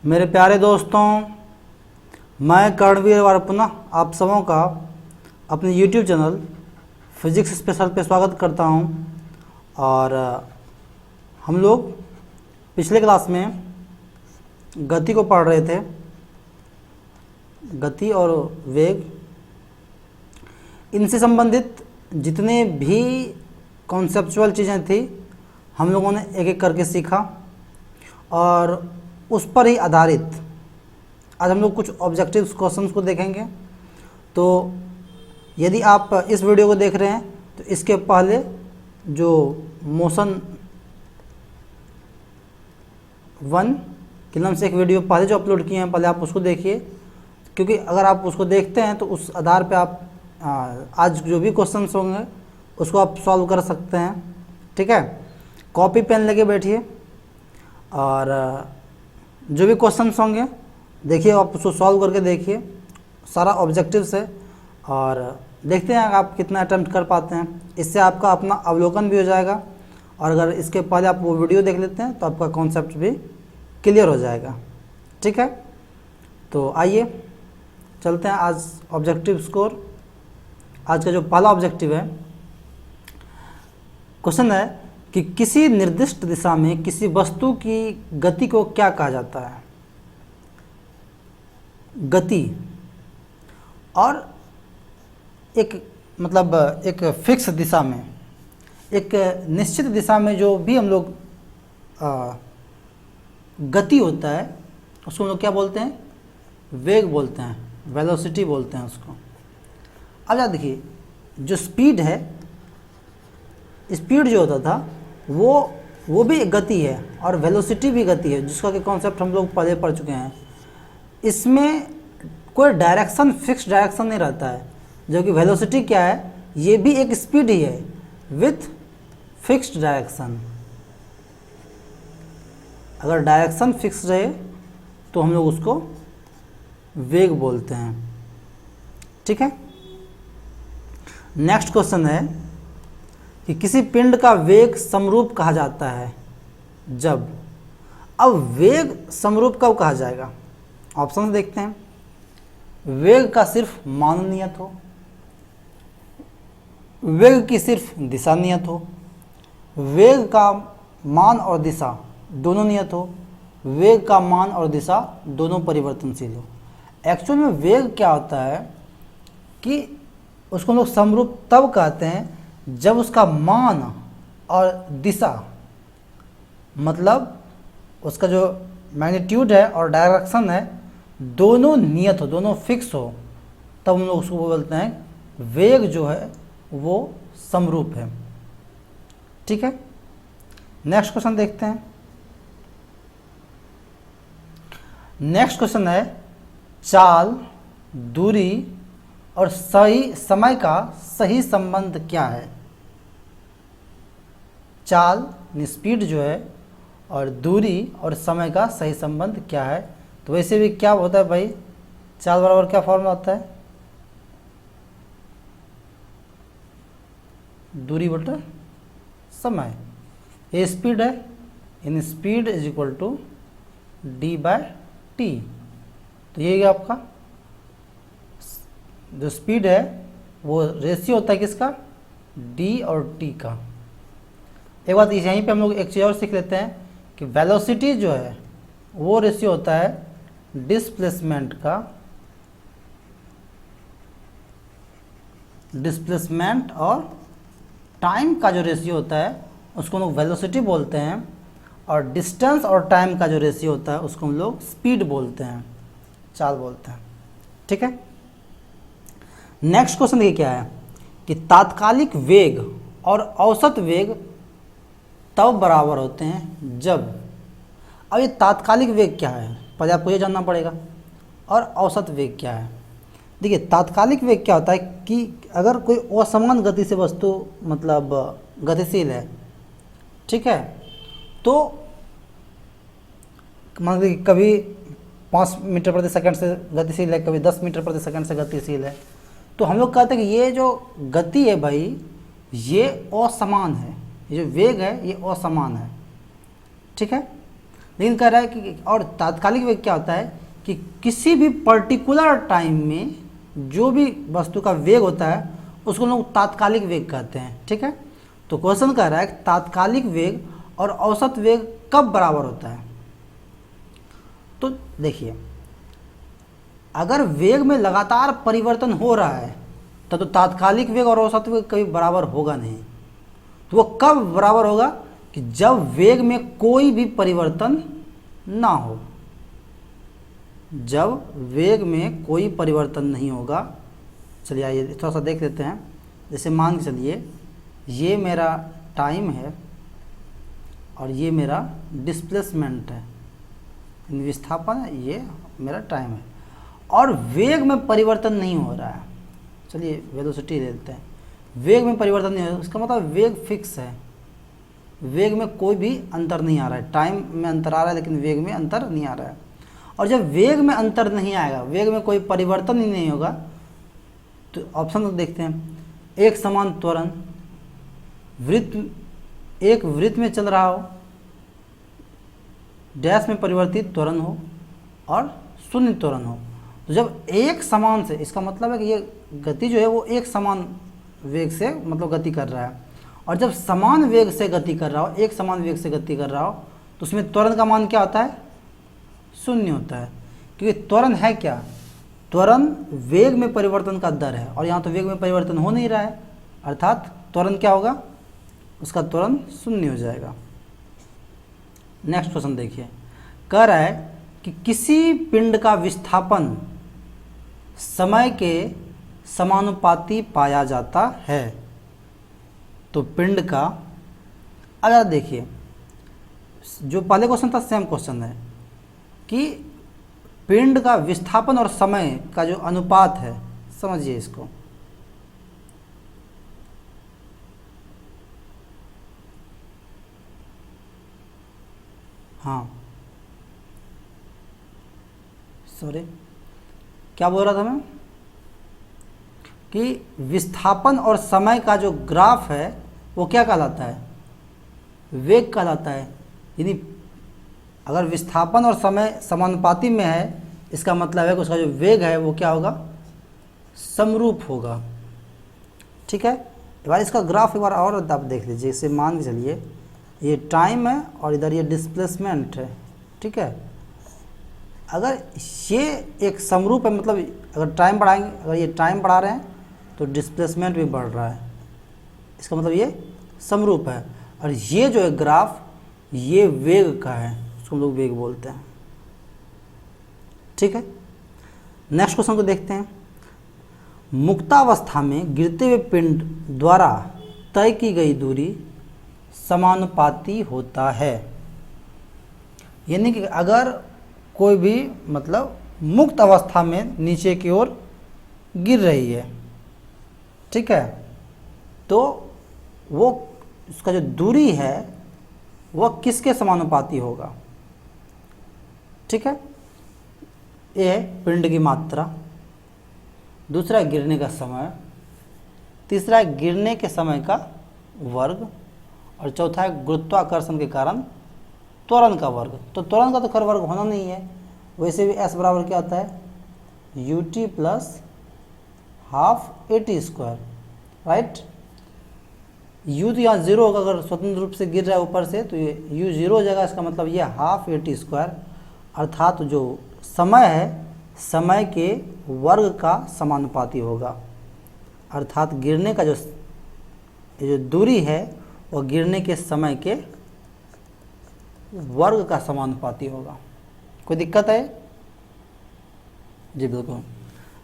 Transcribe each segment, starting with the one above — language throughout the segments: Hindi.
मेरे प्यारे दोस्तों, मैं कर्णवीर और पुनः आप सबों का अपने YouTube चैनल फिजिक्स स्पेशल पे स्वागत करता हूं। और हम लोग पिछले क्लास में गति को पढ़ रहे थे। गति और वेग, इनसे संबंधित जितने भी कॉन्सेप्चुअल चीज़ें थी हम लोगों ने एक एक करके सीखा और उस पर ही आधारित आज हम लोग कुछ ऑब्जेक्टिव क्वेश्चंस को देखेंगे। तो यदि आप इस वीडियो को देख रहे हैं तो इसके पहले जो मोशन 1 के नाम से एक वीडियो पहले जो अपलोड किए हैं, पहले आप उसको देखिए, क्योंकि अगर आप उसको देखते हैं तो उस आधार पे आप आज जो भी क्वेश्चंस होंगे उसको आप सॉल्व कर सकते हैं। ठीक है, कॉपी पेन लेके बैठिए और जो भी क्वेश्चंस होंगे देखिए, आप उसको सॉल्व करके देखिए, सारा ऑब्जेक्टिव्स है और देखते हैं आप कितना अटेम्प्ट कर पाते हैं। इससे आपका अपना अवलोकन भी हो जाएगा और अगर इसके पहले आप वो वीडियो देख लेते हैं तो आपका कॉन्सेप्ट भी क्लियर हो जाएगा। ठीक है, तो आइए चलते हैं आज ऑब्जेक्टिव स्कोर। आज का जो पहला ऑब्जेक्टिव है, क्वेश्चन है कि किसी निर्दिष्ट दिशा में किसी वस्तु की गति को क्या कहा जाता है। गति और एक फिक्स दिशा में, एक निश्चित दिशा में जो भी हम लोग गति होता है उसको हम लोग क्या बोलते हैं? वेग बोलते हैं, वेलोसिटी बोलते हैं उसको। अब याद देखिए, जो स्पीड है, स्पीड जो होता था वो भी एक गति है और वेलोसिटी भी गति है, जिसका कि कॉन्सेप्ट हम लोग पहले पढ़ चुके हैं। इसमें कोई डायरेक्शन, फिक्स डायरेक्शन नहीं रहता है। जो कि वेलोसिटी क्या है, ये भी एक स्पीड ही है विथ फिक्स्ड डायरेक्शन। अगर डायरेक्शन फिक्स रहे तो हम लोग उसको वेग बोलते हैं। ठीक है, नेक्स्ट क्वेश्चन है कि किसी पिंड का वेग समरूप कहा जाता है जब। अब वेग समरूप कब कहा जाएगा? ऑप्शन देखते हैं। वेग का सिर्फ मान नियत हो, वेग की सिर्फ दिशा नियत हो, वेग का मान और दिशा दोनों नियत हो, वेग का मान और दिशा दोनों परिवर्तनशील हो। एक्चुअल में वेग क्या होता है कि उसको हम लोग समरूप तब कहते हैं जब उसका मान और दिशा, मतलब उसका जो मैग्नीट्यूड है और डायरेक्शन है, दोनों नियत हो, दोनों फिक्स हो, तब हम लोग उसको बोलते हैं वेग जो है वो समरूप है। ठीक है, नेक्स्ट क्वेश्चन देखते हैं। नेक्स्ट क्वेश्चन है चाल, दूरी और सही समय का सही संबंध क्या है। चाल, स्पीड जो है, और दूरी और समय का सही संबंध क्या है। तो वैसे भी क्या होता है भाई, चाल बराबर क्या फॉर्मूला होता है? दूरी बटा समय। ये स्पीड है, इन speed is equal to d/t। तो ये आपका जो स्पीड है वो रेशियो होता है किसका? d और t का। एक बात यहीं पे हम लोग एक चीज़ और सीख लेते हैं कि वेलोसिटी जो है वो रेशियो होता है डिस्प्लेसमेंट का, डिस्प्लेसमेंट और टाइम का जो रेशियो होता है उसको हम लोग वेलोसिटी बोलते हैं, और डिस्टेंस और टाइम का जो रेशियो होता है उसको हम लोग स्पीड बोलते हैं, चाल बोलते हैं। ठीक है, नेक्स्ट क्वेश्चन देखिए क्या है कि तात्कालिक वेग और औसत वेग तब बराबर होते हैं जब। अब ये तात्कालिक वेग क्या है पहले आपको ये जानना पड़ेगा, और औसत वेग क्या है। देखिए, तात्कालिक वेग क्या होता है कि अगर कोई असमान गति से वस्तु मतलब गतिशील है, ठीक है, तो मान लीजिए कभी 5 मीटर प्रति सेकंड से गतिशील है, कभी 10 मीटर प्रति सेकंड से गतिशील है, तो हम लोग कहते हैं कि ये जो गति है भाई ये असमान है, ये जो वेग है ये असमान है। ठीक है, लेकिन कह रहा है कि और तात्कालिक वेग क्या होता है कि किसी भी पर्टिकुलर टाइम में जो भी वस्तु का वेग होता है उसको लोग तात्कालिक वेग कहते हैं। ठीक है, तो क्वेश्चन कह रहा है कि तात्कालिक वेग और औसत वेग कब बराबर होता है। तो देखिए, अगर वेग में लगातार परिवर्तन हो रहा है तब तो तात्कालिक वेग और औसत वेग कभी बराबर होगा नहीं। तो वो कब बराबर होगा कि जब वेग में कोई भी परिवर्तन ना हो। जब वेग में कोई परिवर्तन नहीं होगा, चलिए आइए थोड़ा सा देख लेते हैं। जैसे मान के चलिए ये मेरा टाइम है और ये मेरा डिस्प्लेसमेंट है, विस्थापन है, ये मेरा टाइम है और वेग में परिवर्तन नहीं हो रहा है। चलिए वेलोसिटी ले लेते हैं, वेग में परिवर्तन नहीं हो रहा है, उसका मतलब वेग फिक्स है, वेग में कोई भी अंतर नहीं आ रहा है। टाइम में अंतर आ रहा है लेकिन वेग में अंतर नहीं आ रहा है। और जब वेग में अंतर नहीं आएगा, वेग में कोई परिवर्तन ही नहीं होगा, तो ऑप्शन देखते हैं। एक समान त्वरण, वृत्त एक वृत्त में चल रहा हो, डैश में परिवर्तित त्वरण हो और शून्य त्वरण हो। तो जब एक समान से, इसका मतलब है कि ये गति जो है वो एक समान वेग से मतलब गति कर रहा है। और जब समान वेग से गति कर रहा हो, एक समान वेग से गति कर रहा हो, तो उसमें त्वरण का मान क्या होता है? शून्य होता है। क्योंकि त्वरण है क्या? त्वरण वेग में परिवर्तन का दर है और यहाँ तो वेग में परिवर्तन हो नहीं रहा है, अर्थात त्वरण क्या होगा? उसका त्वरण शून्य हो जाएगा। नेक्स्ट क्वेश्चन देखिए, कह रहा है कि किसी पिंड का विस्थापन समय के समानुपाती पाया जाता है। तो पिंड का, अगर देखिए जो पहले क्वेश्चन था सेम क्वेश्चन है कि पिंड का विस्थापन और समय का जो अनुपात है, समझिए इसको। हाँ सॉरी, क्या बोल रहा था मैं कि विस्थापन और समय का जो ग्राफ है वो क्या कहलाता है? वेग कहलाता है। यानी अगर विस्थापन और समय समानुपाती में है, इसका मतलब है कि उसका जो वेग है वो क्या होगा? समरूप होगा। ठीक है, एक बार इसका ग्राफ एक बार और आप देख लीजिए। जैसे मान के चलिए ये टाइम है और इधर ये डिस्प्लेसमेंट है। ठीक है, अगर ये एक समरूप है, मतलब अगर टाइम बढ़ाएंगे, अगर ये टाइम बढ़ा रहे हैं तो डिस्प्लेसमेंट भी बढ़ रहा है, इसका मतलब ये समरूप है। और ये जो है ग्राफ, ये वेग का है, उसको हम लोग वेग बोलते हैं। ठीक है, नेक्स्ट क्वेश्चन को देखते हैं। मुक्तावस्था में गिरते हुए पिंड द्वारा तय की गई दूरी समानुपाती होता है। यानी कि अगर कोई भी मतलब मुक्त अवस्था में नीचे की ओर गिर रही है, ठीक है, तो वो उसका जो दूरी है वह किसके समानुपाती होगा? ठीक है, ये है पिंड की मात्रा, दूसरा है गिरने का समय, तीसरा है गिरने के समय का वर्ग और चौथा है गुरुत्वाकर्षण के कारण त्वरण का वर्ग। तो त्वरण का तो खैर वर्ग होना नहीं है, वैसे भी s बराबर क्या होता है? ut plus half at square, right. u तो यहाँ जीरो होगा, अगर स्वतंत्र रूप से गिर रहा है ऊपर से तो ये u जीरो हो जाएगा। इसका मतलब ये हाफ at स्क्वायर, अर्थात जो समय है समय के वर्ग का समानुपाती होगा। अर्थात गिरने का जो दूरी है वह गिरने के समय के वर्ग का समानुपाती होगा। कोई दिक्कत है? जी बिल्कुल।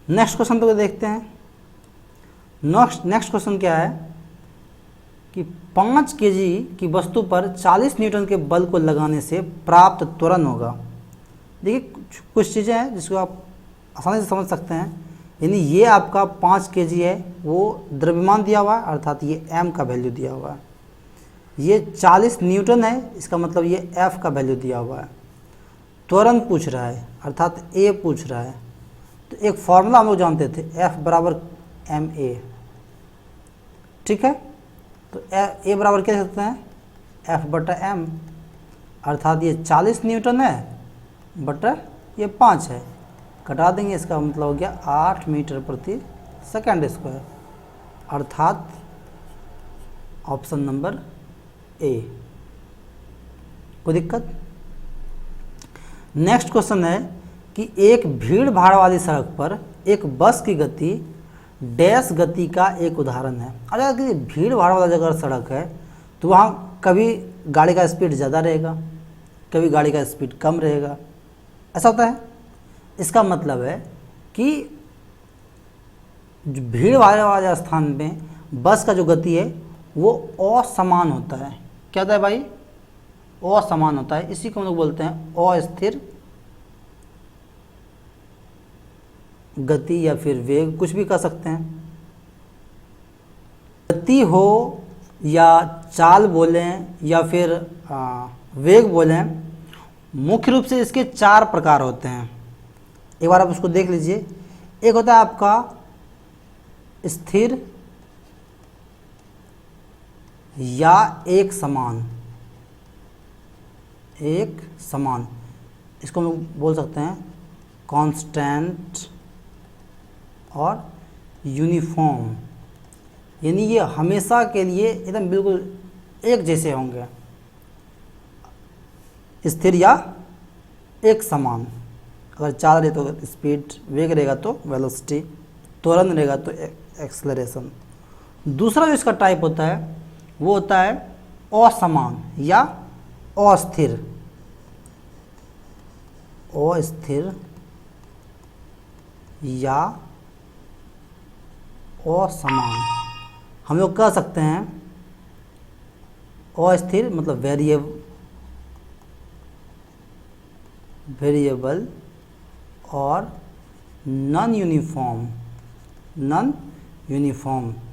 नेक्स्ट क्वेश्चन तो देखते हैं। नेक्स्ट क्वेश्चन क्या है कि 5 kg की वस्तु पर 40 न्यूटन के बल को लगाने से प्राप्त त्वरण होगा। देखिए कुछ चीज़ें हैं जिसको आप आसानी से समझ सकते हैं। यानी ये आपका 5 kg है, वो द्रव्यमान दिया हुआ है, अर्थात ये m का वैल्यू दिया हुआ है। ये 40 न्यूटन है, इसका मतलब ये f का वैल्यू दिया हुआ है। त्वरण पूछ रहा है, अर्थात a पूछ रहा है। तो एक फॉर्मूला हम लोग जानते थे, F बराबर ma। ठीक है, तो a बराबर क्या सकते हैं? F बटा m। अर्थात ये 40 न्यूटन है बटा ये 5 है, घटा देंगे, इसका मतलब हो गया 8 मीटर प्रति सेकंड स्क्वायर, अर्थात ऑप्शन नंबर ए। कोई दिक्कत? नेक्स्ट क्वेश्चन है कि एक भीड़ भाड़ वाली सड़क पर एक बस की गति डैश गति का एक उदाहरण है। अगर कि भीड़ भाड़ वाला जगह सड़क है तो वहाँ कभी गाड़ी का स्पीड ज़्यादा रहेगा, कभी गाड़ी का स्पीड कम रहेगा, ऐसा होता है। इसका मतलब है कि जो भीड़ भाड़ वाले स्थान में बस का जो गति है वो असमान होता है। क्या होता है भाई? असमान होता है। इसी को हम लोग बोलते हैं अस्थिर गति या फिर वेग, कुछ भी कह सकते हैं। गति हो या चाल बोलें या फिर वेग बोलें, मुख्य रूप से इसके 4 प्रकार होते हैं। एक बार आप उसको देख लीजिए। एक होता है आपका स्थिर या एक समान, एक समान, इसको हम बोल सकते हैं कांस्टेंट और यूनिफॉर्म, यानी ये हमेशा के लिए एकदम बिल्कुल एक जैसे होंगे। स्थिर या एक समान, अगर चाल रहे तो स्पीड, वेग रहेगा तो वेलोसिटी, त्वरण रहेगा तो एक्सेलरेशन। दूसरा जो इसका टाइप होता है वो होता है असमान या अस्थिर। अस्थिर या असमान, हम लोग कह सकते हैं अस्थिर मतलब वेरिएबल और नॉन यूनिफॉर्म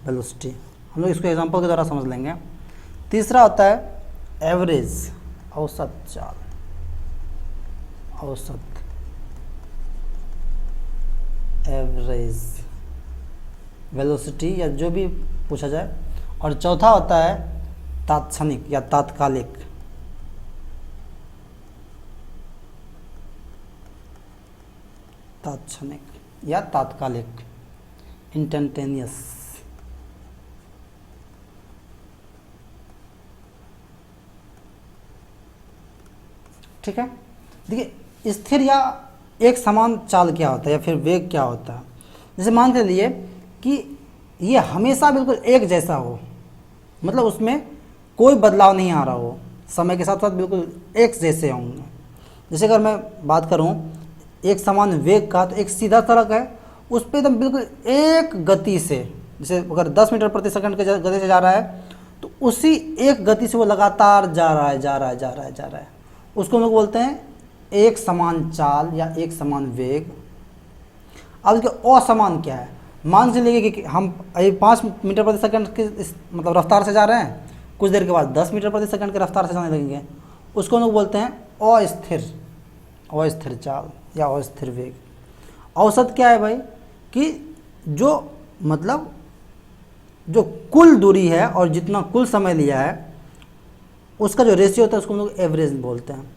वेलोसिटी। हम लोग इसको एग्जांपल के द्वारा समझ लेंगे। तीसरा होता है एवरेज, औसत चाल, औसत, एवरेज वेलोसिटी या जो भी पूछा जाए। और चौथा होता है तात्क्षणिक या तात्कालिक। तात्क्षणिक या तात्कालिक, इंस्टेंटेनियस। ठीक है। देखिए स्थिर या एक समान चाल क्या होता है या फिर वेग क्या होता है। जैसे मान के लिए कि ये हमेशा बिल्कुल एक जैसा हो, मतलब उसमें कोई बदलाव नहीं आ रहा हो, समय के साथ साथ बिल्कुल एक जैसे होंगे। जैसे अगर मैं बात करूं एक समान वेग का, तो एक सीधा सड़क है उस पर एकदम बिल्कुल एक गति से, जैसे अगर 10 मीटर प्रति सेकंड के गति से जा रहा है तो उसी एक गति से वो लगातार जा रहा है, उसको हम लोग बोलते हैं एक समान चाल या एक समान वेग। अब इसके असमान क्या है? मान के लिए कि हम 5 मीटर प्रति सेकंड की मतलब रफ्तार से जा रहे हैं, कुछ देर के बाद 10 मीटर प्रति सेकंड की रफ्तार से जाने लगेंगे, उसको हम लोग बोलते हैं अस्थिर चाल या अस्थिर वेग। औसत क्या है भाई? कि जो मतलब जो कुल दूरी है और जितना कुल समय लिया है उसका जो रेशियो होता है उसको हम लोग एवरेज बोलते हैं।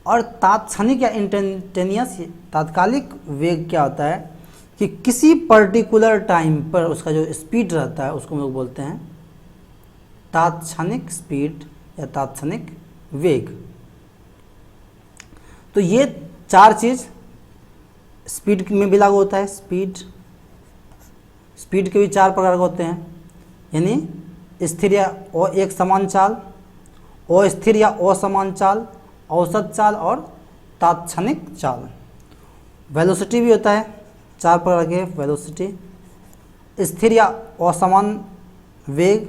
और तात्क्षणिक या इंस्टेंटेनियस तात्कालिक वेग क्या होता है कि किसी पर्टिकुलर टाइम पर उसका जो स्पीड रहता है उसको हम लोग बोलते हैं तात्क्षणिक स्पीड या तात्क्षणिक वेग। तो ये 4 चीज़ स्पीड में भी लागू होता है। स्पीड के भी 4 प्रकार के होते हैं, यानी स्थिर या एक समान चाल, अस्थिर या असमान चाल, औसत चाल और तात्क्षणिक चाल। वेलोसिटी भी होता है 4 प्रकार के वेलोसिटी, स्थिर या असमान वेग,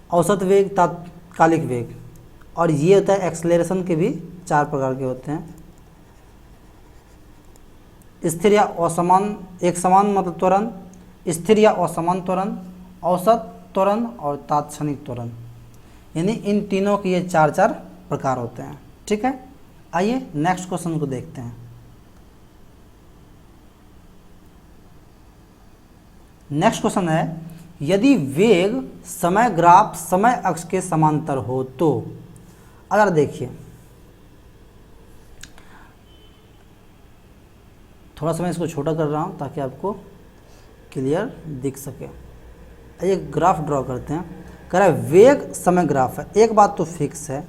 औसत वेग, तात्कालिक वेग। और ये होता है एक्सेलरेशन के भी 4 प्रकार के होते हैं। स्थिर या असमान, एक समान मतलब त्वरण, स्थिर या असमान त्वरण, औसत त्वरण और तात्क्षणिक त्वरण, यानी इन तीनों के ये 4 प्रकार होते हैं। ठीक है, आइए नेक्स्ट क्वेश्चन को देखते हैं। नेक्स्ट क्वेश्चन है, यदि वेग समय ग्राफ समय अक्ष के समांतर हो तो अगर देखिए थोड़ा सा मैं इसको छोटा कर रहा हूँ ताकि आपको क्लियर दिख सके। एक ग्राफ ड्रॉ करते हैं। कह रहा है वेग समय ग्राफ है। एक बात तो फिक्स है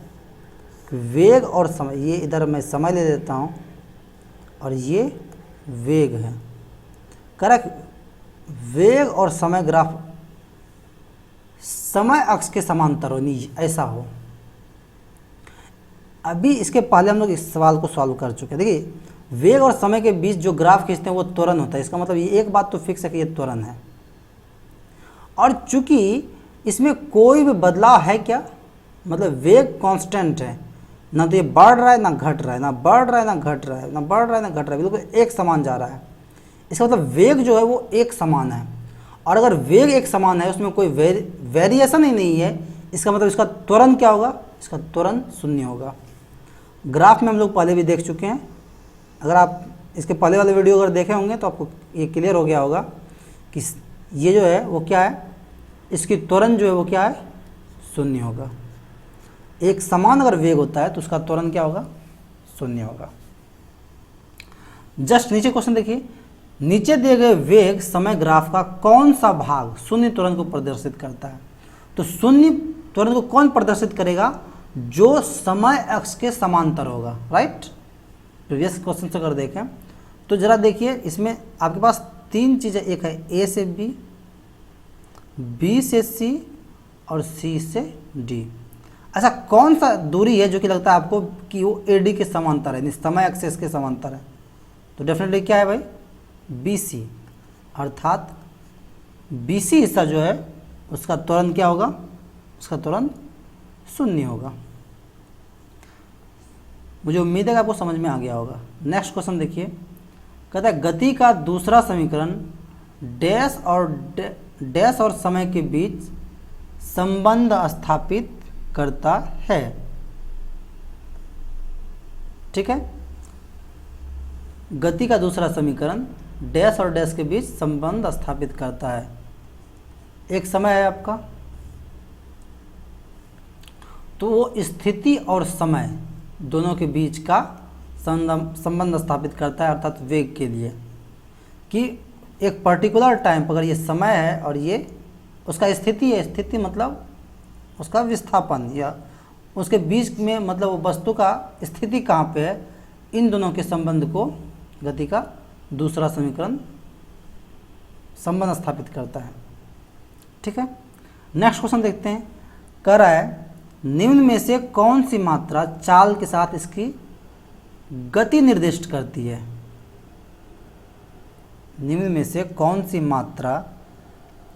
कि वेग और समय, ये इधर मैं समय ले लेता हूँ और ये वेग है। कह रहा है वेग और समय ग्राफ समय अक्ष के समांतर हो, नहीं ऐसा हो। अभी इसके पहले हम लोग इस सवाल को सॉल्व कर चुके हैं। देखिए वेग और समय के बीच जो ग्राफ खींचते हैं वो त्वरण होता है। इसका मतलब ये एक बात तो फिक्स है कि ये त्वरण है। और चूंकि इसमें कोई भी बदलाव है क्या, मतलब वेग कांस्टेंट है, ना तो ये बढ़ रहा है ना घट रहा है, ना बढ़ रहा है ना घट रहा है, ना बढ़ रहा है ना घट रहा है, बिल्कुल एक समान जा रहा है। इसका मतलब वेग जो है वो एक समान है। और अगर वेग एक समान है, उसमें कोई वेरिएशन ही नहीं है, इसका मतलब इसका त्वरण क्या होगा, इसका त्वरण शून्य होगा। ग्राफ में हम लोग पहले भी देख चुके हैं। अगर आप इसके पहले वाले वीडियो अगर देखे होंगे तो आपको ये क्लियर हो गया होगा कि ये जो है वो क्या है, इसकी त्वरण जो है वो क्या है, शून्य होगा। एक समान अगर वेग होता है तो उसका त्वरण क्या होगा, शून्य होगा। जस्ट नीचे क्वेश्चन देखिए, नीचे दिए गए वेग समय ग्राफ का कौन सा भाग शून्य त्वरण को प्रदर्शित करता है। तो शून्य त्वरण को कौन प्रदर्शित करेगा, जो समय अक्ष के समांतर होगा, राइट। प्रीवियस क्वेश्चन से अगर देखें तो जरा देखिए, इसमें आपके पास तीन चीज़ें, एक है ए से बी, बी से सी और सी से डी। ऐसा कौन सा दूरी है जो कि लगता है आपको कि वो ए डी के समांतर है, समय एक्सेस के समांतर है। तो डेफिनेटली क्या है भाई, बी सी। अर्थात बी सी हिस्सा जो है उसका त्वरण क्या होगा, उसका त्वरण शून्य होगा। मुझे उम्मीद है कि आपको समझ में आ गया होगा। नेक्स्ट क्वेश्चन देखिए, कहता है गति का दूसरा समीकरण डैश और समय के बीच संबंध स्थापित करता है। ठीक है, गति का दूसरा समीकरण डैश और डैश के बीच संबंध स्थापित करता है। एक समय है आपका, तो वो स्थिति और समय दोनों के बीच का संबंध स्थापित करता है, अर्थात वेग के लिए, कि एक पर्टिकुलर टाइम पर अगर ये समय है और ये उसका स्थिति है, स्थिति मतलब उसका विस्थापन या उसके बीच में मतलब वो वस्तु का स्थिति कहाँ पे है, इन दोनों के संबंध को गति का दूसरा समीकरण संबंध स्थापित करता है। ठीक है, नेक्स्ट क्वेश्चन देखते हैं। कह रहा है निम्न में से कौन सी मात्रा चाल के साथ इसकी गति निर्दिष्ट करती है। निम्न में से कौन सी मात्रा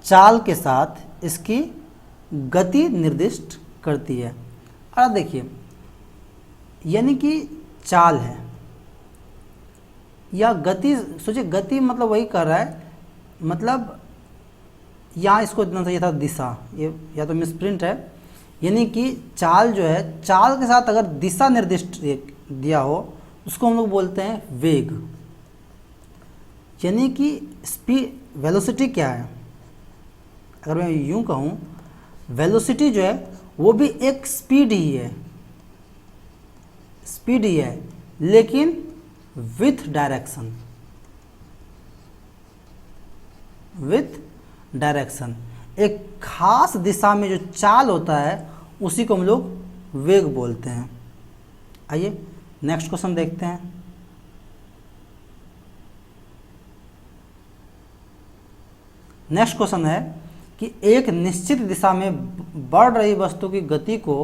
चाल के साथ इसकी गति निर्दिष्ट करती है। अब देखिए, यानी कि चाल है या गति, सोचिए गति मतलब वही कर रहा है, मतलब यहाँ इसको इतना चाहिए था दिशा, ये या तो मिसप्रिंट है। यानी कि चाल जो है, चाल के साथ अगर दिशा निर्दिष्ट दिया हो उसको हम लोग बोलते हैं वेग। यानी कि स्पीड, वेलोसिटी क्या है, अगर मैं यूं कहूँ, वेलोसिटी जो है वो भी एक स्पीड ही है, स्पीड ही है, लेकिन विथ डायरेक्शन, विथ डायरेक्शन। एक खास दिशा में जो चाल होता है उसी को हम लोग वेग बोलते हैं। आइए नेक्स्ट क्वेश्चन देखते हैं। नेक्स्ट क्वेश्चन है कि एक निश्चित दिशा में बढ़ रही वस्तु की गति को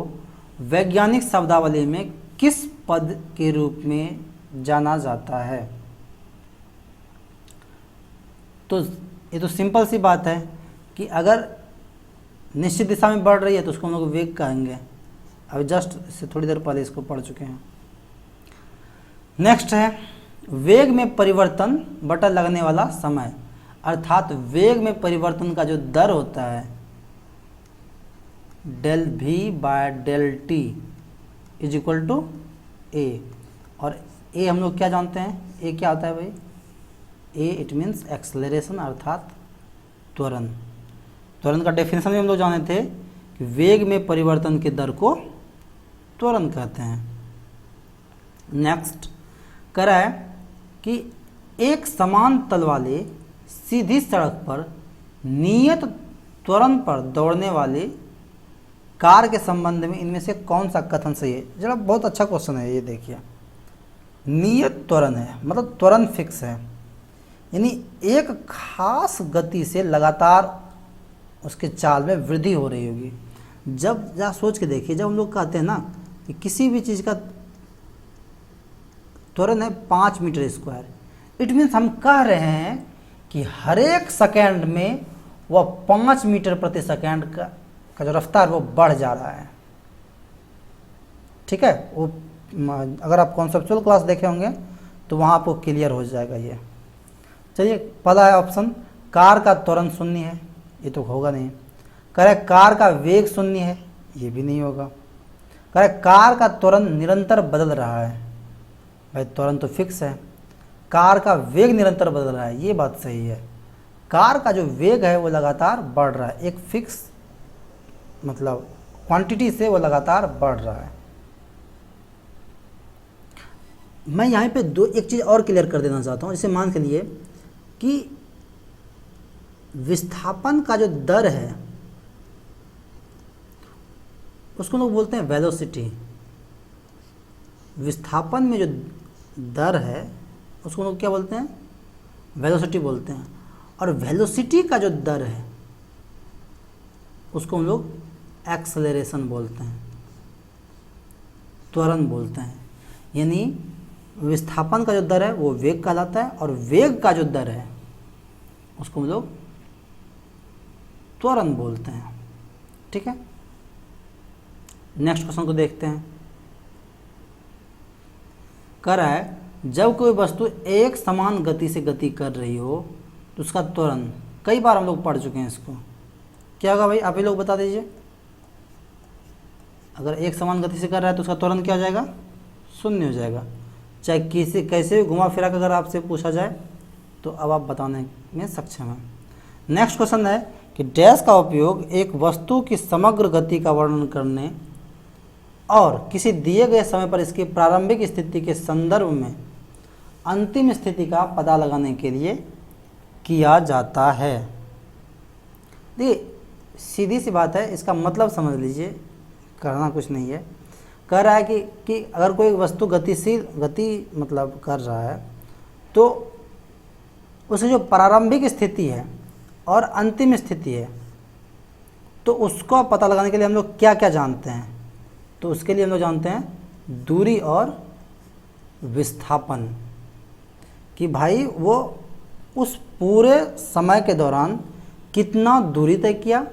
वैज्ञानिक शब्दावली में किस पद के रूप में जाना जाता है। तो ये तो सिंपल सी बात है कि अगर निश्चित दिशा में बढ़ रही है तो उसको हम लोग वेग कहेंगे। अभी जस्ट इससे थोड़ी देर पहले इसको पढ़ चुके हैं। नेक्स्ट है वेग में परिवर्तन बटा लगने वाला समय, अर्थात वेग में परिवर्तन का जो दर होता है del v by del t is equal to a. और ए हम लोग क्या जानते हैं, ए क्या होता है भाई, ए इट मीन्स एक्सेलरेशन, अर्थात त्वरण। त्वरण का डेफिनेशन भी हम लोग जाने थे कि वेग में परिवर्तन के दर को त्वरण कहते हैं। नेक्स्ट कह रहा है कि एक समान तल वाले सीधी सड़क पर नियत त्वरण पर दौड़ने वाले कार के संबंध में इनमें से कौन सा कथन सही है। जरा बहुत अच्छा क्वेश्चन है ये, देखिए नियत त्वरण है मतलब त्वरण फिक्स है, यानी एक खास गति से लगातार उसके चाल में वृद्धि हो रही होगी। जब जरा सोच के देखिए, जब हम लोग कहते हैं ना कि किसी भी चीज़ का त्वरण है 5 मीटर स्क्वायर, इट मीन्स हम कह रहे हैं कि हर एक सेकेंड में वह 5 मीटर प्रति सेकेंड का जो रफ्तार वो बढ़ जा रहा है। ठीक है, वो अगर आप कॉन्सेप्चुअल क्लास देखे होंगे तो वहाँ आपको क्लियर हो जाएगा ये। चलिए पहला है ऑप्शन, कार का त्वरण शून्य है, ये तो होगा नहीं। कह रहे कार का वेग शून्य है, ये भी नहीं होगा। कह रहे कार का त्वरण निरंतर बदल रहा है, भाई त्वरण तो फिक्स है। कार का वेग निरंतर बदल रहा है, ये बात सही है। कार का जो वेग है वो लगातार बढ़ रहा है, एक फिक्स मतलब क्वांटिटी से वो लगातार बढ़ रहा है। मैं यहाँ पे एक चीज़ और क्लियर कर देना चाहता हूँ। जैसे मान के लिए कि विस्थापन का जो दर है उसको लोग बोलते हैं वेलोसिटी। विस्थापन में जो दर है उसको लोग क्या बोलते हैं, वेलोसिटी बोलते हैं। और वेलोसिटी का जो दर है उसको हम लोग एक्सेलरेशन बोलते हैं, त्वरण बोलते हैं। यानी विस्थापन का जो दर है वो वेग कहलाता है और वेग का जो दर है उसको हम लोग त्वरण बोलते हैं। ठीक है, नेक्स्ट क्वेश्चन को देखते हैं। कह रहा है जब कोई वस्तु एक समान गति से गति कर रही हो तो उसका त्वरण, कई बार हम लोग पढ़ चुके हैं इसको, क्या होगा भाई आप ही लोग बता दीजिए। अगर एक समान गति से कर रहा है तो उसका त्वरण क्या हो जाएगा, शून्य हो जाएगा। चाहे किसी कैसे भी घुमा फिरा कर अगर आपसे पूछा जाए तो अब आप बताने में सक्षम हैं। नेक्स्ट क्वेश्चन है कि डैश का उपयोग एक वस्तु की समग्र गति का वर्णन करने और किसी दिए गए समय पर इसकी प्रारंभिक स्थिति के संदर्भ में अंतिम स्थिति का पता लगाने के लिए किया जाता है। देखिए सीधी सी बात है, इसका मतलब समझ लीजिए, करना कुछ नहीं है। कह रहा है कि अगर कोई वस्तु गति मतलब कर रहा है तो उसकी जो प्रारंभिक स्थिति है और अंतिम स्थिति है तो उसको पता लगाने के लिए हम लोग क्या क्या जानते हैं। तो उसके लिए हम लोग जानते हैं दूरी और विस्थापन, कि भाई वो उस पूरे समय के दौरान कितना दूरी तय किया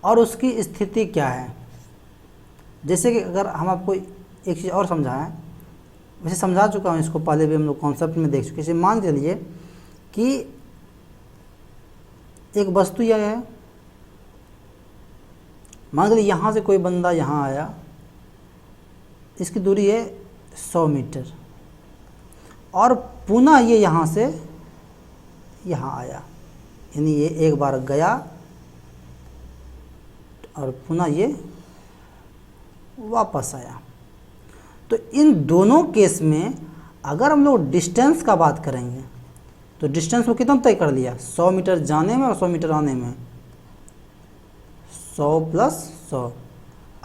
और उसकी स्थिति क्या है। जैसे कि अगर हम आपको एक चीज़ और समझाएं, वैसे समझा चुका हूँ इसको, पहले भी हम लोग कॉन्सेप्ट में देख चुके। जैसे मान के लिए कि एक वस्तु यह है, मान के लिए यहाँ से कोई बंदा यहाँ आया, इसकी दूरी है 100 मीटर और पुनः ये यहाँ से यहाँ आया, यानी ये एक बार गया और पुनः ये वापस आया। तो इन दोनों केस में अगर हम लोग डिस्टेंस का बात करेंगे तो डिस्टेंस को कितना तय कर लिया, 100 मीटर जाने में और 100 मीटर आने में, 100 + 100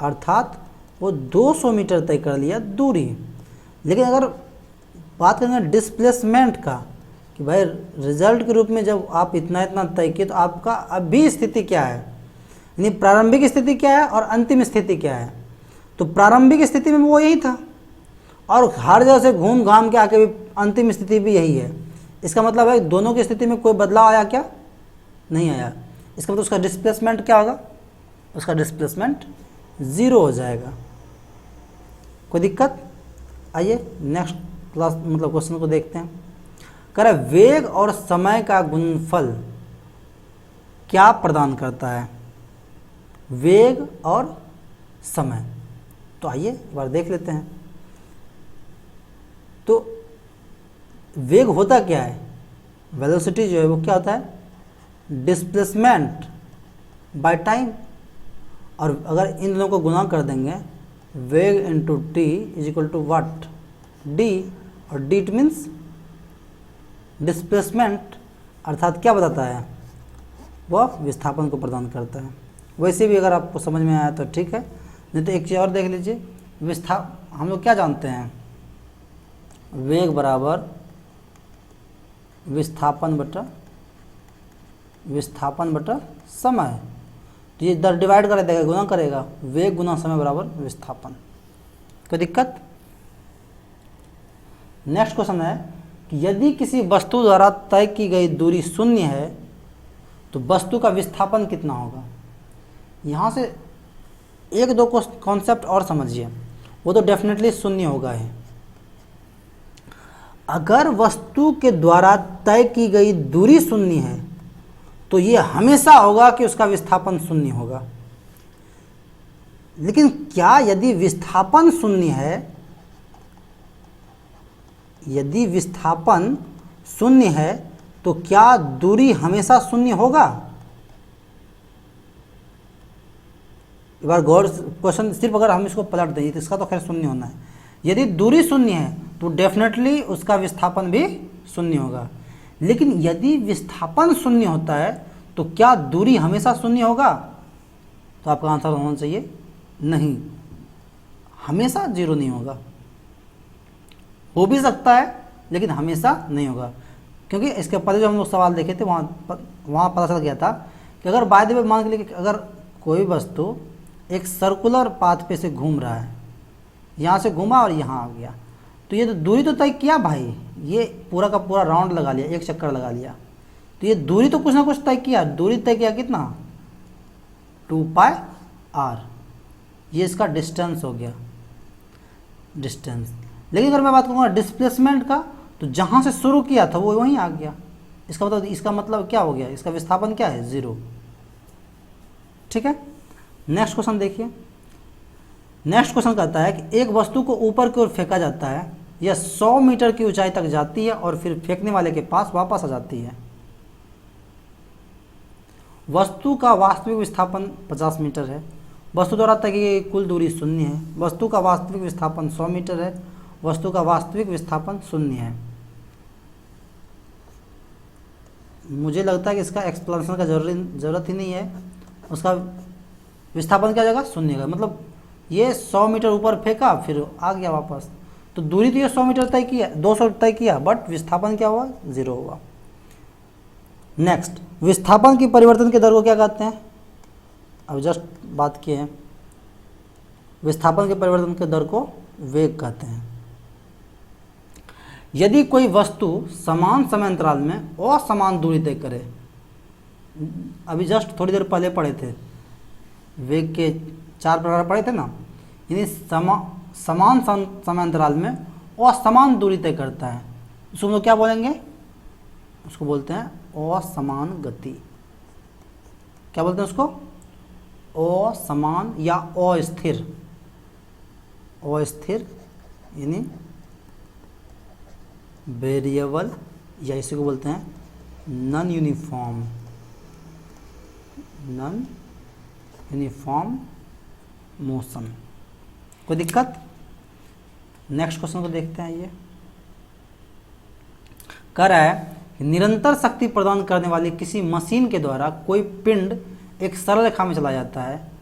अर्थात वो 200 मीटर तय कर लिया दूरी। लेकिन अगर बात करेंगे डिस्प्लेसमेंट का कि भाई रिजल्ट के रूप में जब आप इतना इतना तय किए तो आपका अभी स्थिति क्या है, यानी प्रारंभिक स्थिति क्या है और अंतिम स्थिति क्या है। तो प्रारंभिक स्थिति में वो यही था और हर जगह से घूम घाम के आके भी अंतिम स्थिति भी यही है। इसका मतलब है दोनों की स्थिति में कोई बदलाव आया क्या, नहीं आया। इसका मतलब उसका डिस्प्लेसमेंट क्या होगा, उसका डिस्प्लेसमेंट 0 हो जाएगा। कोई दिक्कत? आइए नेक्स्ट क्लास मतलब क्वेश्चन को देखते हैं। कह रहा है वेग और समय का गुणनफल क्या प्रदान करता है, वेग और समय। तो आइए एक बार देख लेते हैं। तो वेग होता क्या है, वेलोसिटी जो है वो क्या होता है, डिस्प्लेसमेंट बाय टाइम। और अगर इन दोनों को गुना कर देंगे वेग into T is equal to what, D, और डी इट मीन्स डिस्प्लेसमेंट, अर्थात क्या बताता है, वह विस्थापन को प्रदान करता है। वैसे भी अगर आपको समझ में आया तो ठीक है, नहीं तो एक चीज़ और देख लीजिए, हम लोग क्या जानते हैं, वेग बराबर विस्थापन बटा समय, तो ये इधर डिवाइड कर देगा, गुना करेगा, वेग गुना समय बराबर विस्थापन। कोई दिक्कत? नेक्स्ट क्वेश्चन है कि यदि किसी वस्तु द्वारा तय की गई दूरी शून्य है तो वस्तु का विस्थापन कितना होगा। यहाँ से एक दो कॉन्सेप्ट और समझिए, वो तो डेफिनेटली शून्य होगा ही। अगर वस्तु के द्वारा तय की गई दूरी शून्य है तो ये हमेशा होगा कि उसका विस्थापन शून्य होगा। लेकिन क्या यदि विस्थापन शून्य है, यदि विस्थापन शून्य है तो क्या दूरी हमेशा शून्य होगा। एक बार गौर, क्वेश्चन सिर्फ अगर हम इसको पलट दें तो इसका तो खैर शून्य होना है। यदि दूरी शून्य है तो डेफिनेटली उसका विस्थापन भी शून्य होगा। लेकिन यदि विस्थापन शून्य होता है तो क्या दूरी हमेशा शून्य होगा, तो आपका आंसर होना चाहिए नहीं, हमेशा जीरो नहीं होगा। हो भी सकता है लेकिन हमेशा नहीं होगा, क्योंकि इसके पहले जो हम लोग सवाल देखे थे वहाँ पता चल गया था कि अगर बाय द वे मान के लिए कि अगर कोई वस्तु एक सर्कुलर पाथ पे से घूम रहा है, यहाँ से घूमा और यहाँ आ गया, तो ये तो दूरी तो तय किया भाई, ये पूरा का पूरा राउंड लगा लिया, एक चक्कर लगा लिया, तो ये दूरी तो कुछ ना कुछ तय किया। दूरी तय किया कितना, 2πr, ये इसका डिस्टेंस हो गया, डिस्टेंस। लेकिन अगर मैं बात करूँगा डिस्प्लेसमेंट का, तो जहाँ से शुरू किया था वो वहीं आ गया। इसका मतलब क्या हो गया, इसका विस्थापन क्या है, 0। ठीक है, नेक्स्ट क्वेश्चन देखिए। नेक्स्ट क्वेश्चन कहता है कि एक वस्तु को ऊपर की ओर फेंका जाता है, यह 100 मीटर की ऊंचाई तक जाती है और फिर फेंकने वाले के पास वापस आ जाती है। वस्तु का वास्तविक विस्थापन 50 मीटर है। वस्तु द्वारा तय की गई कुल दूरी 0 है। वस्तु का वास्तविक विस्थापन 100 मीटर है। वस्तु का वास्तविक विस्थापन 0 है। मुझे लगता है कि इसका एक्सप्लेनेशन का जरूरत ही नहीं है। उसका विस्थापन क्या जगह 0 का, मतलब ये 100 मीटर ऊपर फेंका फिर आ गया वापस, तो दूरी तो ये 100 मीटर तय किया, 200 तय किया, बट विस्थापन क्या हुआ, 0 हुआ। नेक्स्ट, विस्थापन की परिवर्तन के दर को क्या कहते हैं, अब जस्ट बात किए हैं। विस्थापन के परिवर्तन के दर को वेग कहते हैं। यदि कोई वस्तु समान समय अंतराल में असमान दूरी तय करे, अभी जस्ट थोड़ी देर पहले पढ़े थे, वेग के 4 प्रकार पढ़े थे ना, यानी समान समय अंतराल में असमान दूरी तय करता है, उसको हम लोग क्या बोलेंगे, उसको बोलते हैं असमान गति। क्या बोलते हैं उसको, असमान या अस्थिर। अस्थिर यानी वेरिएबल, या इसी को बोलते हैं नॉन यूनिफॉर्म मोशन। कोई दिक्कत। नेक्स्ट क्वेश्चन को देखते हैं। ये कह रहा है कि निरंतर शक्ति प्रदान करने वाली किसी मशीन के द्वारा कोई पिंड एक सरल रेखा में चला जाता है।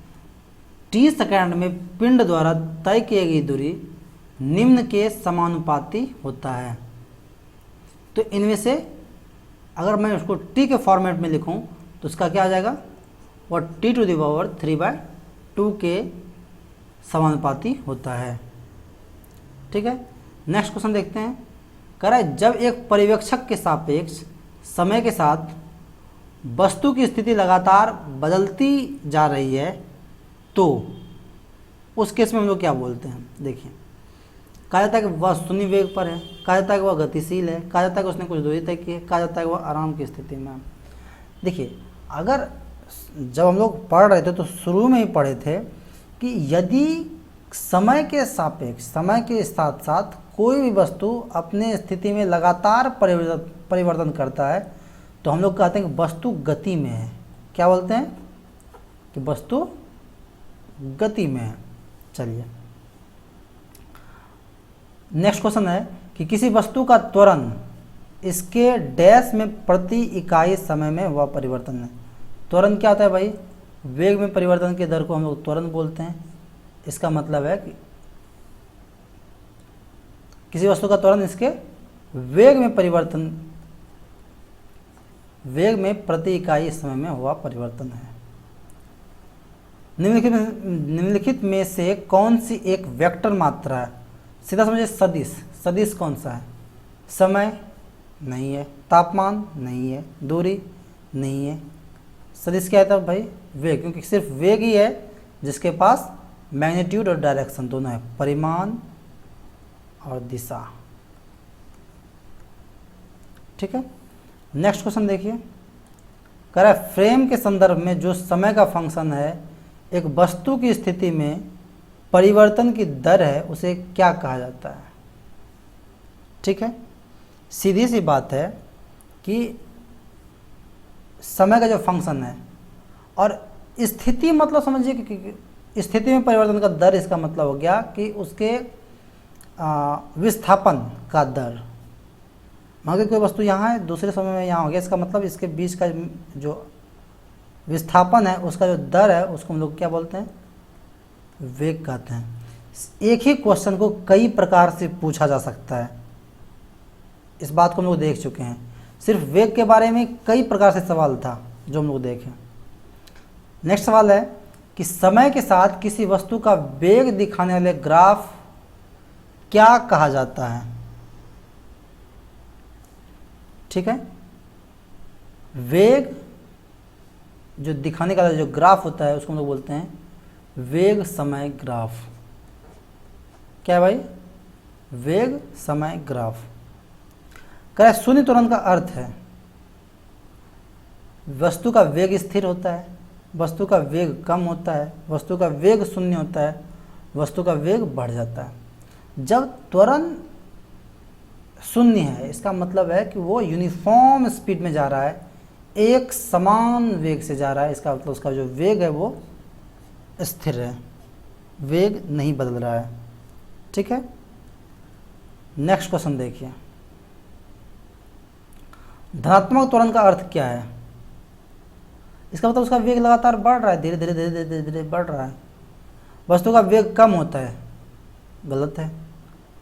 t सेकंड में पिंड द्वारा तय की गई दूरी निम्न के समानुपाती होता है। तो इनमें से अगर मैं उसको t के फॉर्मेट में लिखूं तो उसका क्या आ जाएगा, वह t⁵ के समानुपाती होता है। ठीक है, नेक्स्ट क्वेश्चन देखते हैं। कह रहा है जब एक पर्यवेक्षक के सापेक्ष समय के साथ वस्तु की स्थिति लगातार बदलती जा रही है तो उस केस में हम लोग क्या बोलते हैं। देखिए, कहा जाता है कि वह शून्य वेग पर है, कहा जाता है कि वह गतिशील है, कहा जाता है कि उसने कुछ दूरी तय की है, कहा जाता है कि वह आराम की स्थिति में है। देखिए, अगर जब हम लोग पढ़ रहे थे तो शुरू में ही पढ़े थे कि यदि समय के सापेक्ष, समय के साथ साथ कोई भी वस्तु अपने स्थिति में लगातार परिवर्तन करता है तो हम लोग कहते हैं कि वस्तु गति में है। क्या बोलते हैं कि वस्तु गति में है। चलिए नेक्स्ट क्वेश्चन है कि किसी वस्तु का त्वरण इसके डैश में प्रति इकाई समय में हुआ परिवर्तन है। त्वरण क्या होता है भाई? वेग में परिवर्तन के दर को हम लोग त्वरण बोलते हैं। इसका मतलब है कि किसी वस्तु का त्वरण इसके वेग में परिवर्तन, वेग में प्रति इकाई समय में हुआ परिवर्तन है। निम्नलिखित में से कौन सी एक वेक्टर मात्रा है? सीधा समझिए, सदिश। सदिश कौन सा है? समय नहीं है, तापमान नहीं है, दूरी नहीं है। सदिश क्या है भाई? वेग, क्योंकि सिर्फ वेग ही है जिसके पास मैग्नीट्यूड और डायरेक्शन दोनों है, परिमाण और दिशा। ठीक है, नेक्स्ट क्वेश्चन देखिए, कह रहा है फ्रेम के संदर्भ में जो समय का फंक्शन है एक वस्तु की स्थिति में परिवर्तन की दर है, उसे क्या कहा जाता है? ठीक है, सीधी सी बात है कि समय का जो फंक्शन है और स्थिति मतलब समझिए कि स्थिति में परिवर्तन का दर, इसका मतलब हो गया कि उसके विस्थापन का दर। मान लीजिए कोई वस्तु यहाँ है, दूसरे समय में यहाँ हो गया, इसका मतलब इसके बीच का जो विस्थापन है उसका जो दर है उसको हम लोग क्या बोलते हैं? वेग कहते हैं। एक ही क्वेश्चन को कई प्रकार से पूछा जा सकता है, इस बात को हम लोग देख चुके हैं। सिर्फ वेग के बारे में कई प्रकार से सवाल था जो हम लोग देखें। नेक्स्ट सवाल है कि समय के साथ किसी वस्तु का वेग दिखाने वाले ग्राफ क्या कहा जाता है? ठीक है, वेग जो दिखाने का जो ग्राफ होता है उसको हम लोग बोलते हैं वेग समय ग्राफ। क्या है भाई? वेग समय ग्राफ। कह रहा है शून्य त्वरण का अर्थ है वस्तु का वेग स्थिर होता है, वस्तु का वेग कम होता है, वस्तु का वेग शून्य होता है, वस्तु का वेग बढ़ जाता है। जब त्वरण शून्य है इसका मतलब है कि वो यूनिफॉर्म स्पीड में जा रहा है, एक समान वेग से जा रहा है। इसका मतलब उसका जो वेग है वो स्थिर है, वेग नहीं बदल रहा है। ठीक है, नेक्स्ट क्वेश्चन देखिए, धनात्मक त्वरण का अर्थ क्या है? इसका मतलब उसका वेग लगातार बढ़ रहा है, धीरे धीरे धीरे धीरे धीरे बढ़ रहा है। वस्तु का वेग कम होता है, गलत है,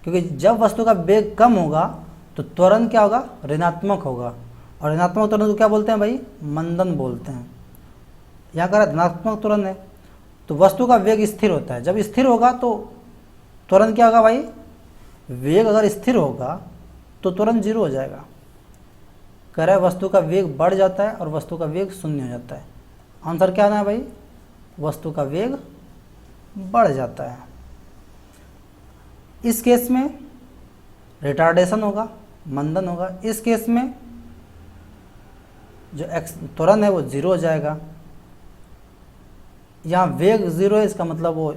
क्योंकि जब वस्तु का वेग कम होगा तो त्वरण क्या होगा? ऋणात्मक होगा, और ऋणात्मक त्वरण को क्या बोलते हैं भाई? मंदन बोलते हैं। यहाँ का धनात्मक त्वरण है तो वस्तु का वेग स्थिर होता है, जब स्थिर होगा तो त्वरण क्या होगा भाई? वेग अगर स्थिर होगा तो त्वरण जीरो हो जाएगा। कह रहा है वस्तु का वेग बढ़ जाता है और वस्तु का वेग शून्य हो जाता है। आंसर क्या आना है भाई? वस्तु का वेग बढ़ जाता है। इस केस में रिटार्डेशन होगा, मंदन होगा। इस केस में जो त्वरण है वो जीरो हो जाएगा। यहाँ वेग जीरो है, इसका मतलब वो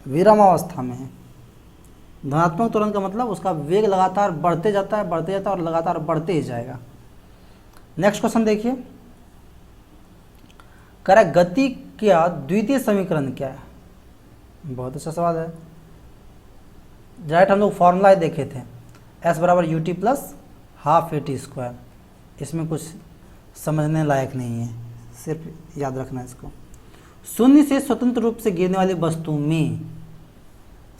विरामावस्था में है। धनात्मक त्वरण का मतलब उसका वेग लगातार बढ़ते जाता है, बढ़ते जाता है और लगातार बढ़ते ही जाएगा। नेक्स्ट क्वेश्चन देखिए, कह रहा है गति का द्वितीय समीकरण क्या है? बहुत अच्छा सवाल है। राइट, हम लोग फॉर्मूला देखे थे, S बराबर ut प्लस हाफ AT²। इसमें कुछ समझने लायक नहीं है, सिर्फ याद रखना है इसको। शून्य से स्वतंत्र रूप से गिरने वाली वस्तु में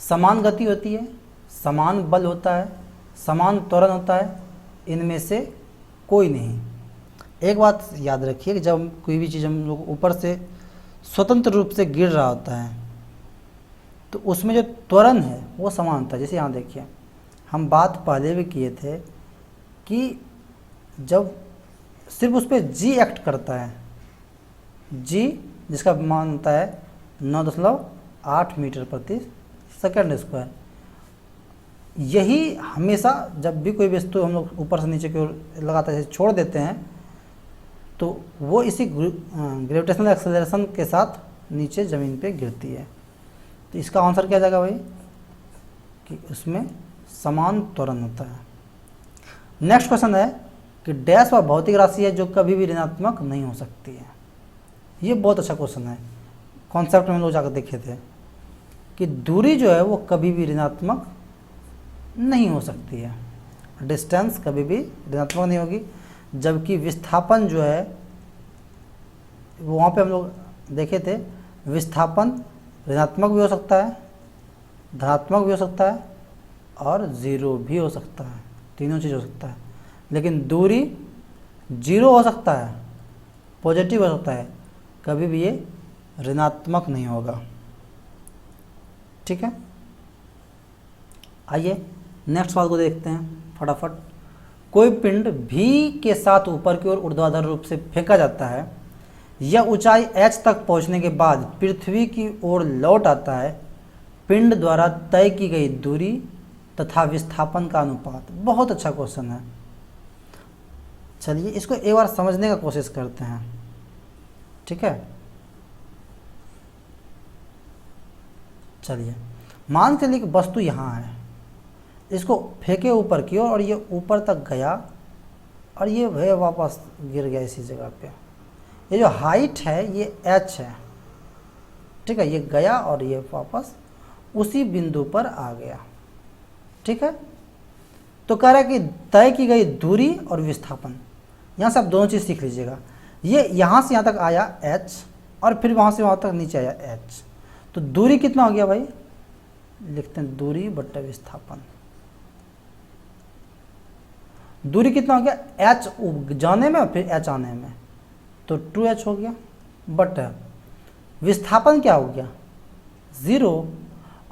समान गति होती है, समान बल होता है, समान त्वरण होता है, इनमें से कोई नहीं। एक बात याद रखिए कि जब कोई भी चीज़ हम लोग ऊपर से स्वतंत्र रूप से गिर रहा होता है तो उसमें जो त्वरण है वो समान होता है। जैसे यहाँ देखिए, हम बात पहले भी किए थे कि जब सिर्फ उस पर g एक्ट करता है, g जिसका मान होता है 9.8 मीटर प्रति सेकंड स्क्वायर, यही हमेशा जब भी कोई वस्तु हम लोग ऊपर से नीचे की ओर लगातार छोड़ देते हैं तो वो इसी ग्रेविटेशनल एक्सेलरेशन के साथ नीचे ज़मीन पे गिरती है। तो इसका आंसर क्या जाएगा भाई? कि उसमें समान त्वरण होता है। नेक्स्ट क्वेश्चन है कि डैश वह भौतिक राशि है जो कभी भी ऋणात्मक नहीं हो सकती है। ये बहुत अच्छा क्वेश्चन है, कॉन्सेप्ट में हम लोग जाकर देखे थे कि दूरी जो है वो कभी भी ऋणात्मक नहीं हो सकती है। डिस्टेंस कभी भी ऋणात्मक नहीं होगी, जबकि विस्थापन जो है वहाँ पे हम लोग देखे थे, विस्थापन ऋणात्मक भी हो सकता है, धनात्मक भी हो सकता है और ज़ीरो भी हो सकता है, तीनों चीज़ हो सकता है। लेकिन दूरी जीरो हो सकता है, पॉजिटिव हो सकता है, कभी भी ये ऋणात्मक नहीं होगा। ठीक है, आइए नेक्स्ट सवाल को देखते हैं फटाफट। कोई पिंड भी के साथ ऊपर की ओर ऊर्ध्वाधर रूप से फेंका जाता है, यह ऊंचाई h तक पहुंचने के बाद पृथ्वी की ओर लौट आता है। पिंड द्वारा तय की गई दूरी तथा विस्थापन का अनुपात। बहुत अच्छा क्वेश्चन है, चलिए इसको एक बार समझने का कोशिश करते हैं। ठीक है, चलिए मान के लिए कि वस्तु यहाँ है, इसको फेंके ऊपर की ओर और ये ऊपर तक गया और ये भैया वापस गिर गया इसी जगह पे। ये जो हाइट है ये h है, ठीक है, ये गया और ये वापस उसी बिंदु पर आ गया। ठीक है, तो कह रहा है कि तय की गई दूरी और विस्थापन, यहाँ से आप दोनों चीज़ सीख लीजिएगा। ये यहाँ से यहाँ तक आया h और फिर वहाँ से वहाँ तक नीचे आया h, तो दूरी कितना हो गया भाई, लिखते हैं दूरी बट्टा विस्थापन। दूरी कितना हो गया, h जाने में फिर h आने में, तो 2h हो गया, बट विस्थापन क्या हो गया, 0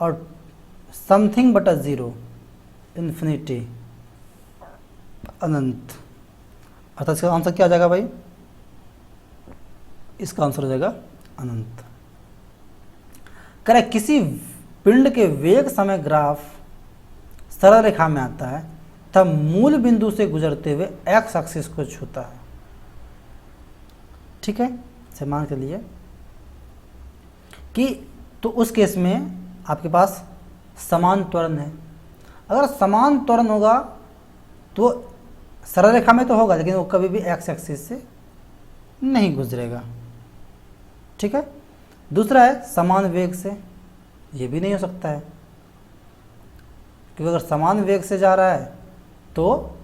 और समथिंग बटा 0, इन्फिनिटी, अनंत। अर्थात इसका आंसर क्या आ जाएगा भाई, इसका आंसर हो जाएगा अनंत। करें किसी पिंड के वेग समय ग्राफ सरल रेखा में आता है तब मूल बिंदु से गुजरते हुए एक्स एक्सिस को छूता है। ठीक है, इसे मान के लिए कि तो उस केस में आपके पास समान त्वरण है। अगर समान त्वरण होगा तो सरल रेखा में तो होगा, लेकिन वो कभी भी एक्स एक्सिस से नहीं गुजरेगा। ठीक है, दूसरा है समान वेग से, ये भी नहीं हो सकता है, क्योंकि अगर समान वेग से जा रहा है तो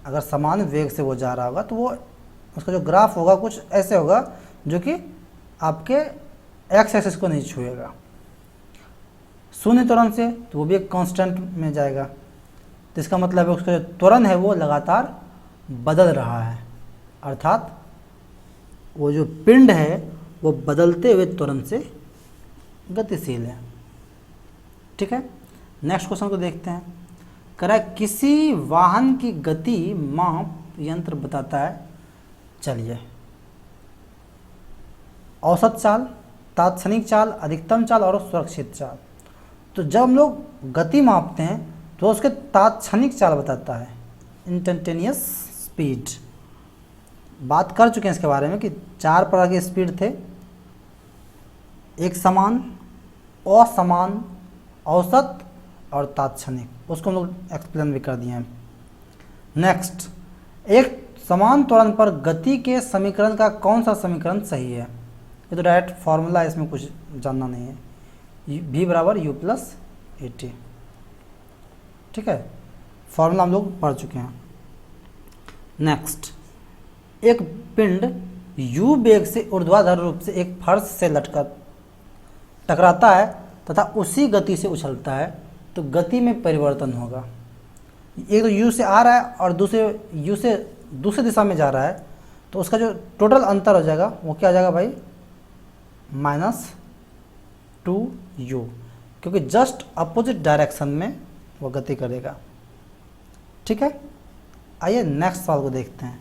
अगर समान वेग से वो जा रहा होगा तो वो उसका जो ग्राफ होगा कुछ ऐसे होगा जो कि आपके एक्स एक्सिस को नहीं छुएगा। शून्य त्वरण से तो वो भी एक कांस्टेंट में जाएगा, तो इसका मतलब है उसका जो त्वरण है वो लगातार बदल रहा है, अर्थात वो जो पिंड है वो बदलते हुए त्वरण से गतिशील है। ठीक है, नेक्स्ट क्वेश्चन को देखते हैं। करा किसी वाहन की गति माप यंत्र बताता है, चलिए औसत चाल, तात्क्षणिक चाल, अधिकतम चाल और सुरक्षित चाल। तो जब हम लोग गति मापते हैं तो उसके तात्क्षणिक चाल बताता है, इंस्टेंटेनियस स्पीड। बात कर चुके हैं इसके बारे में कि 4 प्रकार के स्पीड थे, एक समान, असमान, औसत और तात्क्षणिक। उसको हम लोग एक्सप्लेन भी कर दिए हैं। नेक्स्ट, एक समान त्वरण पर गति के समीकरण का कौन सा समीकरण सही है। ये तो डायरेक्ट फॉर्मूला है, इसमें कुछ जानना नहीं है। v बराबर u प्लस ए टी। ठीक है, फॉर्मूला हम लोग पढ़ चुके हैं। नेक्स्ट, एक पिंड u वेग से ऊर्ध्वाधर रूप से एक फर्श से लटकर टकराता है तथा उसी गति से उछलता है, तो गति में परिवर्तन होगा। एक तो u से आ रहा है और दूसरे u से दूसरी दिशा में जा रहा है, तो उसका जो टोटल अंतर हो जाएगा वो क्या आ जाएगा भाई, -2u, क्योंकि जस्ट अपोजिट डायरेक्शन में वो गति करेगा। ठीक है, आइए नेक्स्ट सवाल को देखते हैं।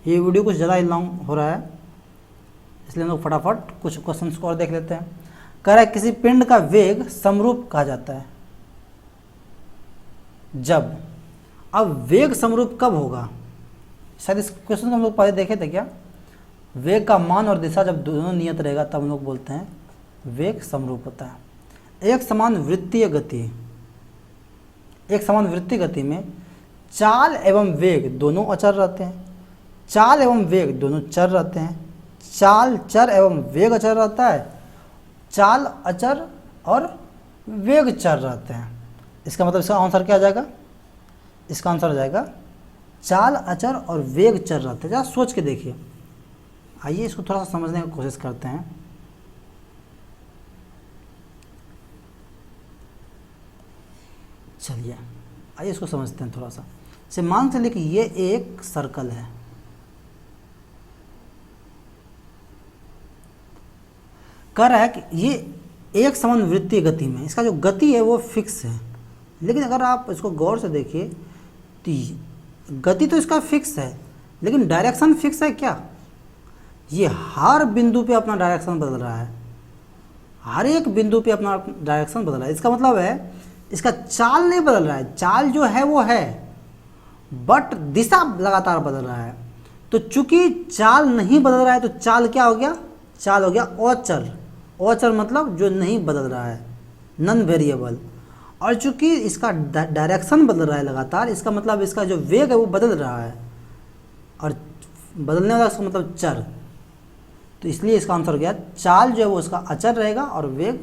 ये वीडियो कुछ ज़्यादा लॉन्ग हो रहा है, इसलिए हम लोग फटाफट कुछ क्वेश्चंस को और देख लेते हैं। कह रहा है किसी पिंड का वेग समरूप कहा जाता है जब, अब वेग समरूप कब होगा, शायद इस क्वेश्चन को हम लोग पहले देखे थे क्या। वेग का मान और दिशा जब दोनों नियत रहेगा तब हम लोग बोलते हैं वेग समरूप होता है। एक समान वृत्तीय गति में चाल एवं वेग दोनों अचर रहते हैं, चाल एवं वेग दोनों चर रहते हैं, चाल चर एवं वेग अचर रहता है, चाल अचर और वेग चर रहते हैं। इसका मतलब इसका आंसर क्या आ जाएगा? इसका आंसर आ जाएगा चाल अचर और वेग चर रहते हैं। जरा सोच के देखिए। आइए इसको थोड़ा सा समझने की कोशिश करते हैं। चलिए आइए इसको समझते हैं थोड़ा सा। से मान चलिए कि ये एक सर्कल है, कह रहा है कि ये एक समान वृत्तीय गति में, इसका जो गति है वो फिक्स है। लेकिन अगर आप इसको गौर से देखिए तो गति तो इसका फिक्स है, लेकिन डायरेक्शन फिक्स है क्या? ये हर बिंदु पे अपना डायरेक्शन बदल रहा है, हर एक बिंदु पे अपना डायरेक्शन बदल रहा है। इसका मतलब है इसका चाल नहीं बदल रहा है, चाल जो है वो है, बट दिशा लगातार बदल रहा है। तो चूंकि चाल नहीं बदल रहा है तो चाल क्या हो गया? चाल हो गया अचर। अचर मतलब जो नहीं बदल रहा है, नॉन वेरिएबल। और चूंकि इसका डायरेक्शन बदल रहा है लगातार, इसका मतलब इसका जो वेग है वो बदल रहा है, और बदलने वाला इसका मतलब चर। तो इसलिए इसका आंसर हो गया चाल जो है वो इसका अचर रहेगा और वेग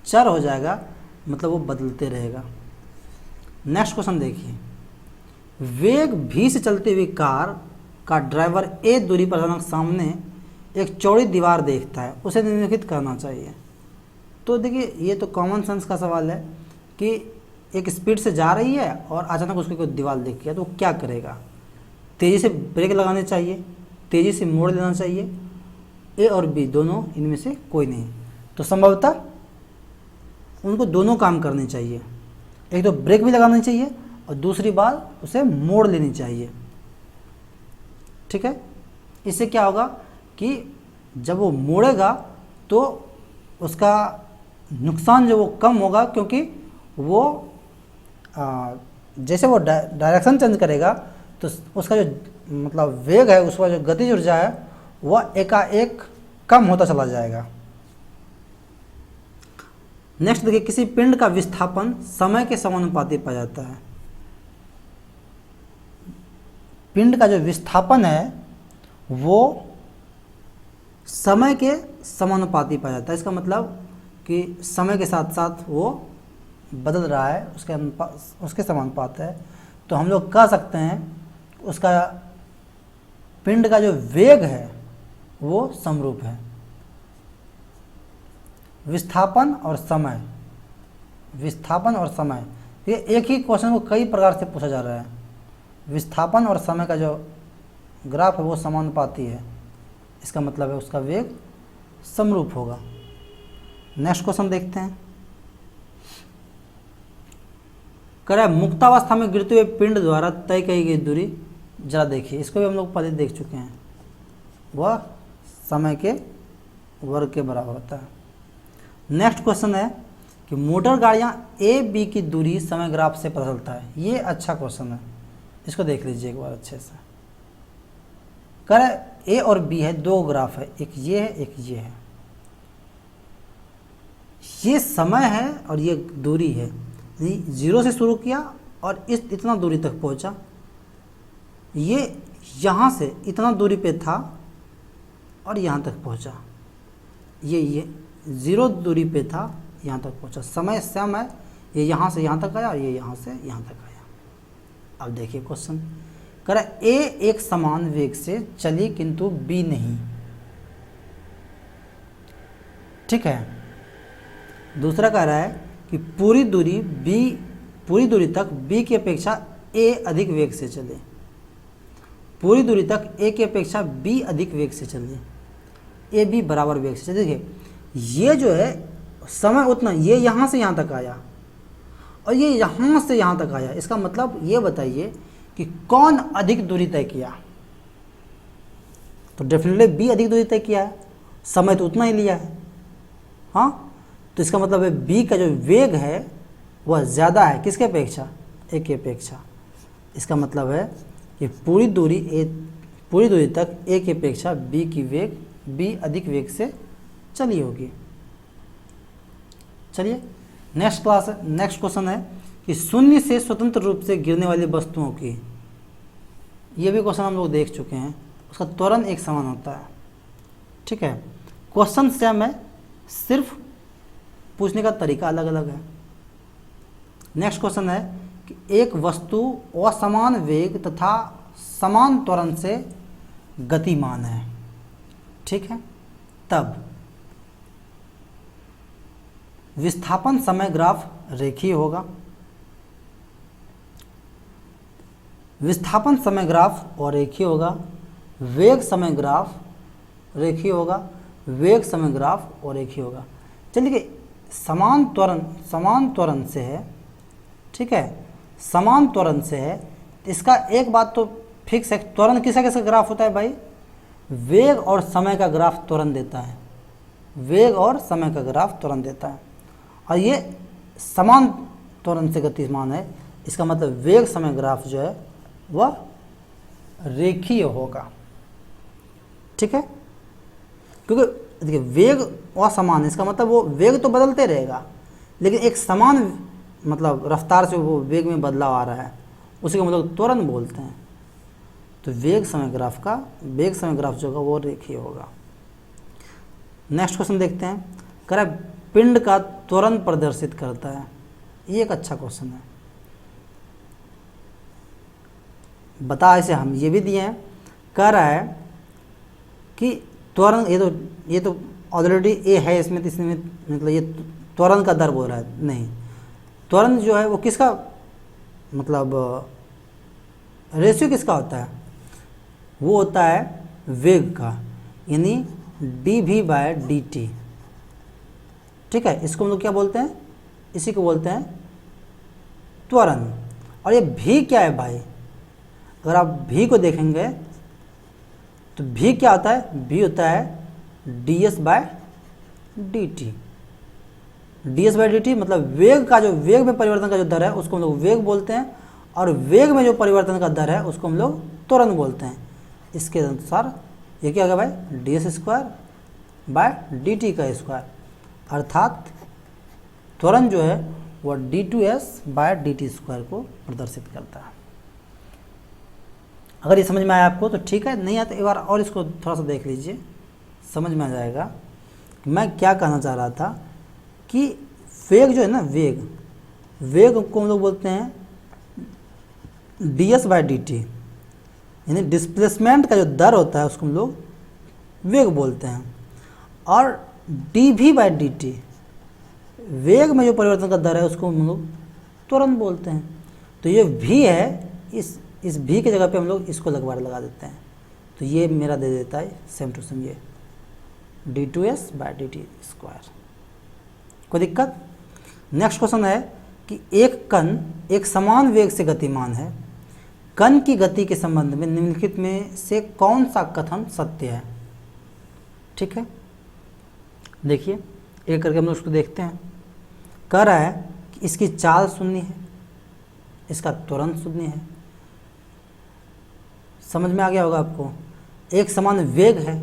चर हो जाएगा, मतलब वो बदलते रहेगा। नेक्स्ट क्वेश्चन देखिए। वेग v से चलती हुई कार का ड्राइवर a दूरी पर अचानक सामने एक चौड़ी दीवार देखता है, उसे निम्नलिखित करना चाहिए। तो देखिए ये तो कॉमन सेंस का सवाल है कि एक स्पीड से जा रही है और अचानक उसको कोई दीवार दिख गया तो वो क्या करेगा? तेज़ी से ब्रेक लगाने चाहिए, तेज़ी से मोड़ लेना चाहिए, ए और बी दोनों, इनमें से कोई नहीं। तो संभवतः उनको दोनों काम करने चाहिए, एक तो ब्रेक भी लगानी चाहिए और दूसरी बात उसे मोड़ लेनी चाहिए। ठीक है, इससे क्या होगा कि जब वो मोड़ेगा तो उसका नुकसान जो वो कम होगा, क्योंकि वो जैसे वो डायरेक्शन चेंज करेगा तो उसका जो मतलब वेग है, उसका जो गतिज ऊर्जा है वह एकाएक कम होता चला जाएगा। नेक्स्ट देखिए, किसी पिंड का विस्थापन समय के समानुपाती पाया जाता है। पिंड का जो विस्थापन है वो समय के समानुपाती पाया जाता है। इसका मतलब कि समय के साथ साथ वो बदल रहा है, उसके समानुपात है। तो हम लोग कह सकते हैं उसका पिंड का जो वेग है वो समरूप है। विस्थापन और समय, विस्थापन और समय, ये एक ही क्वेश्चन को कई प्रकार से पूछा जा रहा है। विस्थापन और समय का जो ग्राफ है वो समानुपाती है, इसका मतलब है उसका वेग समरूप होगा। नेक्स्ट क्वेश्चन देखते हैं। कह रहा है मुक्तावस्था में गिरते हुए पिंड द्वारा तय की गई दूरी, जरा देखिए, इसको भी हम लोग पहले देख चुके हैं, वह समय के वर्ग के बराबर होता है। नेक्स्ट क्वेश्चन है कि मोटर गाड़ियाँ ए बी की दूरी समय ग्राफ से पता चलता है। ये अच्छा क्वेश्चन है, इसको देख लीजिए एक बार अच्छे से। कह रहा है ए और बी है, दो ग्राफ है, एक ये है एक ये है। ये समय है और ये दूरी है, जीरो से शुरू किया और इतना दूरी तक पहुंचा। ये यहाँ से इतना दूरी पे था और यहाँ तक पहुंचा। ये ज़ीरो दूरी पे था, यहाँ तक पहुंचा। समय सेम है, ये यहाँ से यहाँ तक आया और ये यहाँ से यहाँ तक आया। अब देखिए क्वेश्चन कह रहा है ए एक समान वेग से चली किंतु बी नहीं। ठीक है, दूसरा कह रहा है कि पूरी दूरी तक बी की अपेक्षा ए अधिक वेग से चले। पूरी दूरी तक ए की अपेक्षा बी अधिक वेग से चले, ए बी बराबर वेग से चले। देखिए ये जो है समय उतना, ये यहाँ से यहाँ तक आया और ये यहाँ से यहाँ तक आया। इसका मतलब ये बताइए कि कौन अधिक दूरी तय किया? तो डेफिनेटली बी अधिक दूरी तय किया है, समय तो उतना ही लिया है। हाँ, तो इसका मतलब है बी का जो वेग है वह ज़्यादा है, किसके अपेक्षा? ए की अपेक्षा। इसका मतलब है कि पूरी दूरी तक ए की अपेक्षा बी अधिक वेग से चली होगी। चलिए नेक्स्ट क्वेश्चन है कि शून्य से स्वतंत्र रूप से गिरने वाली वस्तुओं की, ये भी क्वेश्चन हम लोग देख चुके हैं, उसका त्वरण एक समान होता है। ठीक है, क्वेश्चन सेम है, सिर्फ पूछने का तरीका अलग अलग है। नेक्स्ट क्वेश्चन है कि एक वस्तु असमान वेग तथा समान त्वरण से गतिमान है, ठीक है, तब विस्थापन समय ग्राफ रेखीय होगा। विस्थापन समय ग्राफ और रेखीय होगा, वेग समय ग्राफ रेखीय होगा, वेग समय ग्राफ और रेखीय होगा। चलिए समान त्वरण से है, ठीक है, समान त्वरण से है, इसका एक बात तो फिक्स है, त्वरण किसका किसका ग्राफ होता है भाई, वेग और समय का ग्राफ त्वरण देता है, वेग और समय का ग्राफ त्वरण देता है, और ये समान त्वरण से गतिमान है, इसका मतलब वेग समय ग्राफ जो है वह रेखीय होगा, ठीक है, क्योंकि देखिए वेग असमान है, इसका मतलब वो वेग तो बदलते रहेगा लेकिन एक समान मतलब रफ्तार से वो वेग में बदलाव आ रहा है, उसी को मतलब त्वरण बोलते हैं। तो वेग समय ग्राफ जो होगा वो रेखीय होगा। नेक्स्ट क्वेश्चन देखते हैं, कह रहा है पिंड का त्वरण प्रदर्शित करता है, ये एक अच्छा क्वेश्चन है। बता ऐसे हम ये भी दिए हैं, कह रहा है कि त्वरण, ये तो ऑलरेडी ए है इसमें, तो इसमें मतलब ये त्वरण का दर बोल रहा है, नहीं, त्वरण जो है वो किसका मतलब रेशियो किसका होता है, वो होता है वेग का, यानी dv/dt, ठीक है, इसको हम लोग क्या बोलते हैं, इसी को बोलते हैं त्वरण। और ये भी क्या है भाई, अगर आप भी को देखेंगे तो भी क्या होता है, भी होता है ds/dt, ds/dt मतलब वेग का जो वेग में परिवर्तन का जो दर है उसको हम लोग वेग बोलते हैं, और वेग में जो परिवर्तन का दर है उसको हम लोग त्वरण बोलते हैं। इसके अनुसार ये क्या होगा भाई, ds²/dt का स्क्वायर, अर्थात त्वरण जो है वह d2s/dt² को प्रदर्शित करता है। अगर ये समझ में आया आपको तो ठीक है, नहीं आया तो एक बार और इसको थोड़ा सा देख लीजिए, समझ में आ जाएगा। मैं क्या कहना चाह रहा था कि वेग जो है ना, वेग को हम लोग बोलते हैं ds/dt, यानी डिस्प्लेसमेंट का जो दर होता है उसको हम लोग वेग बोलते हैं, और dv/dt वेग में जो परिवर्तन का दर है उसको हम लोग त्वरण बोलते हैं। तो ये भी है, इस भी की जगह पे हम लोग इसको लगा देते हैं, तो ये मेरा दे देता है सेम टू सेम ये d2s/dt²। कोई दिक्कत? नेक्स्ट क्वेश्चन है कि एक कण एक समान वेग से गतिमान है, कण की गति के संबंध में निम्नलिखित में से कौन सा कथन सत्य है, ठीक है, देखिए एक करके हम लोग उसको देखते हैं। कह रहा है कि इसकी चाल शून्य है, इसका त्वरण शून्य है, समझ में आ गया होगा आपको। एक समान वेग है,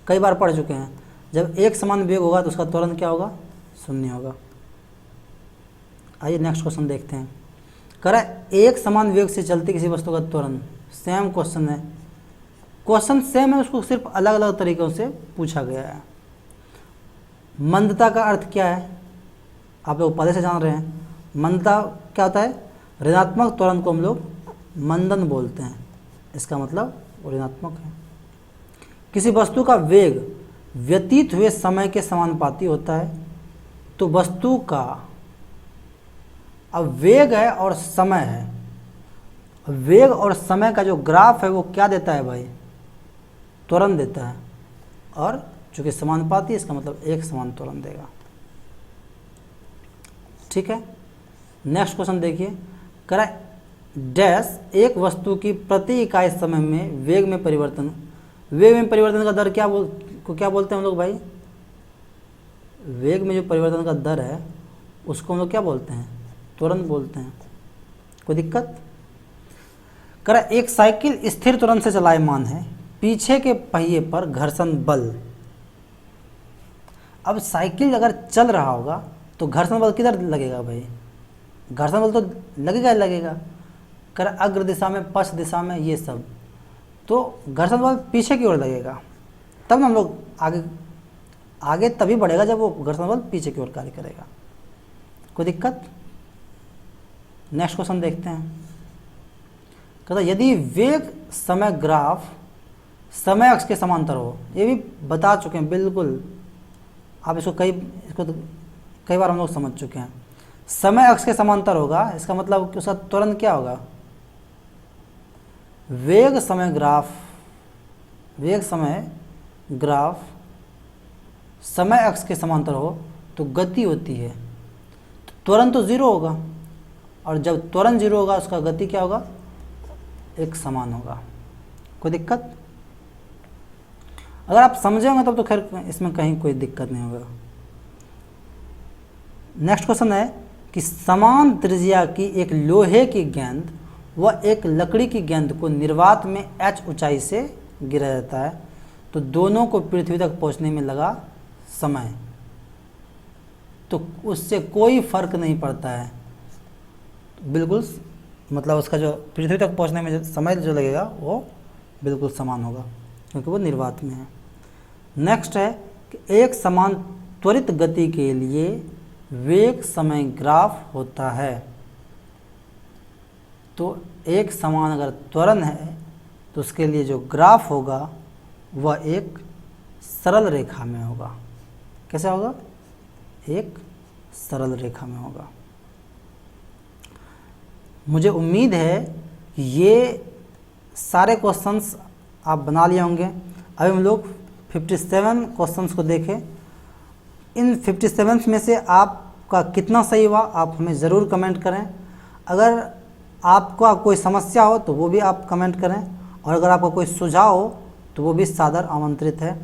कई बार पढ़ चुके हैं, जब एक समान वेग होगा तो उसका त्वरण क्या होगा, शून्य होगा। आइए नेक्स्ट क्वेश्चन देखते हैं। कह रहा है एक समान वेग से चलती किसी वस्तु का त्वरण, सेम क्वेश्चन है, क्वेश्चन सेम है, उसको सिर्फ अलग अलग तरीकों से पूछा गया है। मंदता का अर्थ क्या है, आप लोग पहले से जान रहे हैं। मंदता क्या होता है, ऋणात्मक त्वरण को हम लोग मंदन बोलते हैं, इसका मतलब वो ऋणात्मक है। किसी वस्तु का वेग व्यतीत हुए समय के समानुपाती होता है, तो वस्तु का अब वेग है और समय है, वेग और समय का जो ग्राफ है वो क्या देता है भाई, त्वरण देता है, और चूंकि समानुपाती इसका मतलब एक समान त्वरण देगा, ठीक है। नेक्स्ट क्वेश्चन देखिए, कह रहा है डैश एक वस्तु की प्रति इकाई समय में वेग में परिवर्तन का दर क्या बोलते हैं हम लोग भाई, वेग में जो परिवर्तन का दर है उसको हम लोग क्या बोलते हैं, त्वरण बोलते हैं। कोई दिक्कत? कह रहा एक साइकिल स्थिर त्वरण से चलायमान है, पीछे के पहिए पर घर्षण बल। अब साइकिल अगर चल रहा होगा तो घर्षण बल किधर लगेगा भाई, घर्षण बल तो लगेगा। कर अग्र दिशा में, पश्च दिशा में, ये सब, तो घर्षण बल पीछे की ओर लगेगा, तब हम लोग आगे तभी बढ़ेगा जब वो घर्षण बल पीछे की ओर कार्य करेगा। कोई दिक्कत? नेक्स्ट क्वेश्चन देखते हैं। कहता यदि वेग समय ग्राफ समय अक्ष के समांतर हो, ये भी बता चुके हैं बिल्कुल, आप इसको कई बार हम लोग समझ चुके हैं। समय अक्ष के समांतर होगा, इसका मतलब उसका त्वरण क्या होगा? वेग समय ग्राफ समय अक्ष के समांतर हो तो गति होती है, तो त्वरण तो जीरो होगा, और जब त्वरण जीरो होगा उसका गति क्या होगा? एक समान होगा। कोई दिक्कत? अगर आप समझे होंगे तब तो खैर इसमें कहीं कोई दिक्कत नहीं होगा। नेक्स्ट क्वेश्चन है कि समान त्रिज्या की एक लोहे की गेंद व एक लकड़ी की गेंद को निर्वात में h ऊंचाई से गिराया जाता है, तो दोनों को पृथ्वी तक पहुंचने में लगा समय, तो उससे कोई फर्क नहीं पड़ता है, बिल्कुल मतलब उसका जो पृथ्वी तक पहुंचने में जो समय जो लगेगा वो बिल्कुल समान होगा, क्योंकि वो निर्वात में है। नेक्स्ट है कि एक समान त्वरित गति के लिए वेग समय ग्राफ होता है, तो एक समान अगर त्वरण है तो उसके लिए जो ग्राफ होगा वह एक सरल रेखा में होगा। कैसे होगा? एक सरल रेखा में होगा। मुझे उम्मीद है कि ये सारे क्वेश्चंस आप बना लिए होंगे। अभी हम लोग 57 क्वेश्चंस को देखें। इन 57 में से आपका कितना सही हुआ आप हमें ज़रूर कमेंट करें। अगर आपका कोई समस्या हो तो वो भी आप कमेंट करें, और अगर आपका कोई सुझाव हो तो वो भी सादर आमंत्रित है।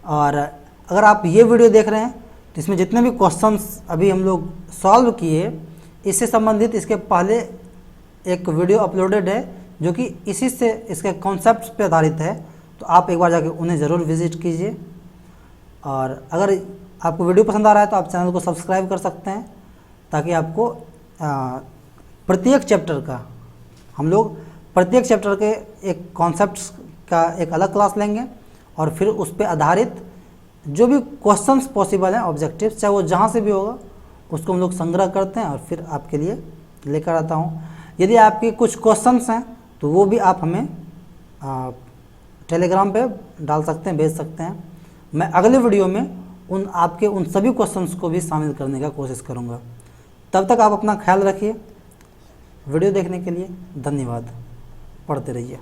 और अगर आप ये वीडियो देख रहे हैं तो इसमें जितने भी क्वेश्चंस अभी हम लोग सॉल्व किए, इससे संबंधित इसके पहले एक वीडियो अपलोडेड है जो कि इसी से इसके कॉन्सेप्ट पे आधारित है, तो आप एक बार जाके उन्हें ज़रूर विज़िट कीजिए। और अगर आपको वीडियो पसंद आ रहा है तो आप चैनल को सब्सक्राइब कर सकते हैं, ताकि आपको प्रत्येक चैप्टर का हम लोग प्रत्येक चैप्टर के एक कॉन्सेप्ट्स का एक अलग क्लास लेंगे, और फिर उस पर आधारित जो भी क्वेश्चंस पॉसिबल हैं ऑब्जेक्टिव्स, चाहे वो जहाँ से भी होगा, उसको हम लोग संग्रह करते हैं और फिर आपके लिए लेकर आता हूँ। यदि आपके कुछ क्वेश्चंस हैं तो वो भी आप हमें टेलीग्राम पे डाल सकते हैं, भेज सकते हैं। मैं अगले वीडियो में आपके उन सभी क्वेश्चंस को भी शामिल करने का कोशिश करूँगा। तब तक आप अपना ख्याल रखिए। वीडियो देखने के लिए धन्यवाद। पढ़ते रहिए।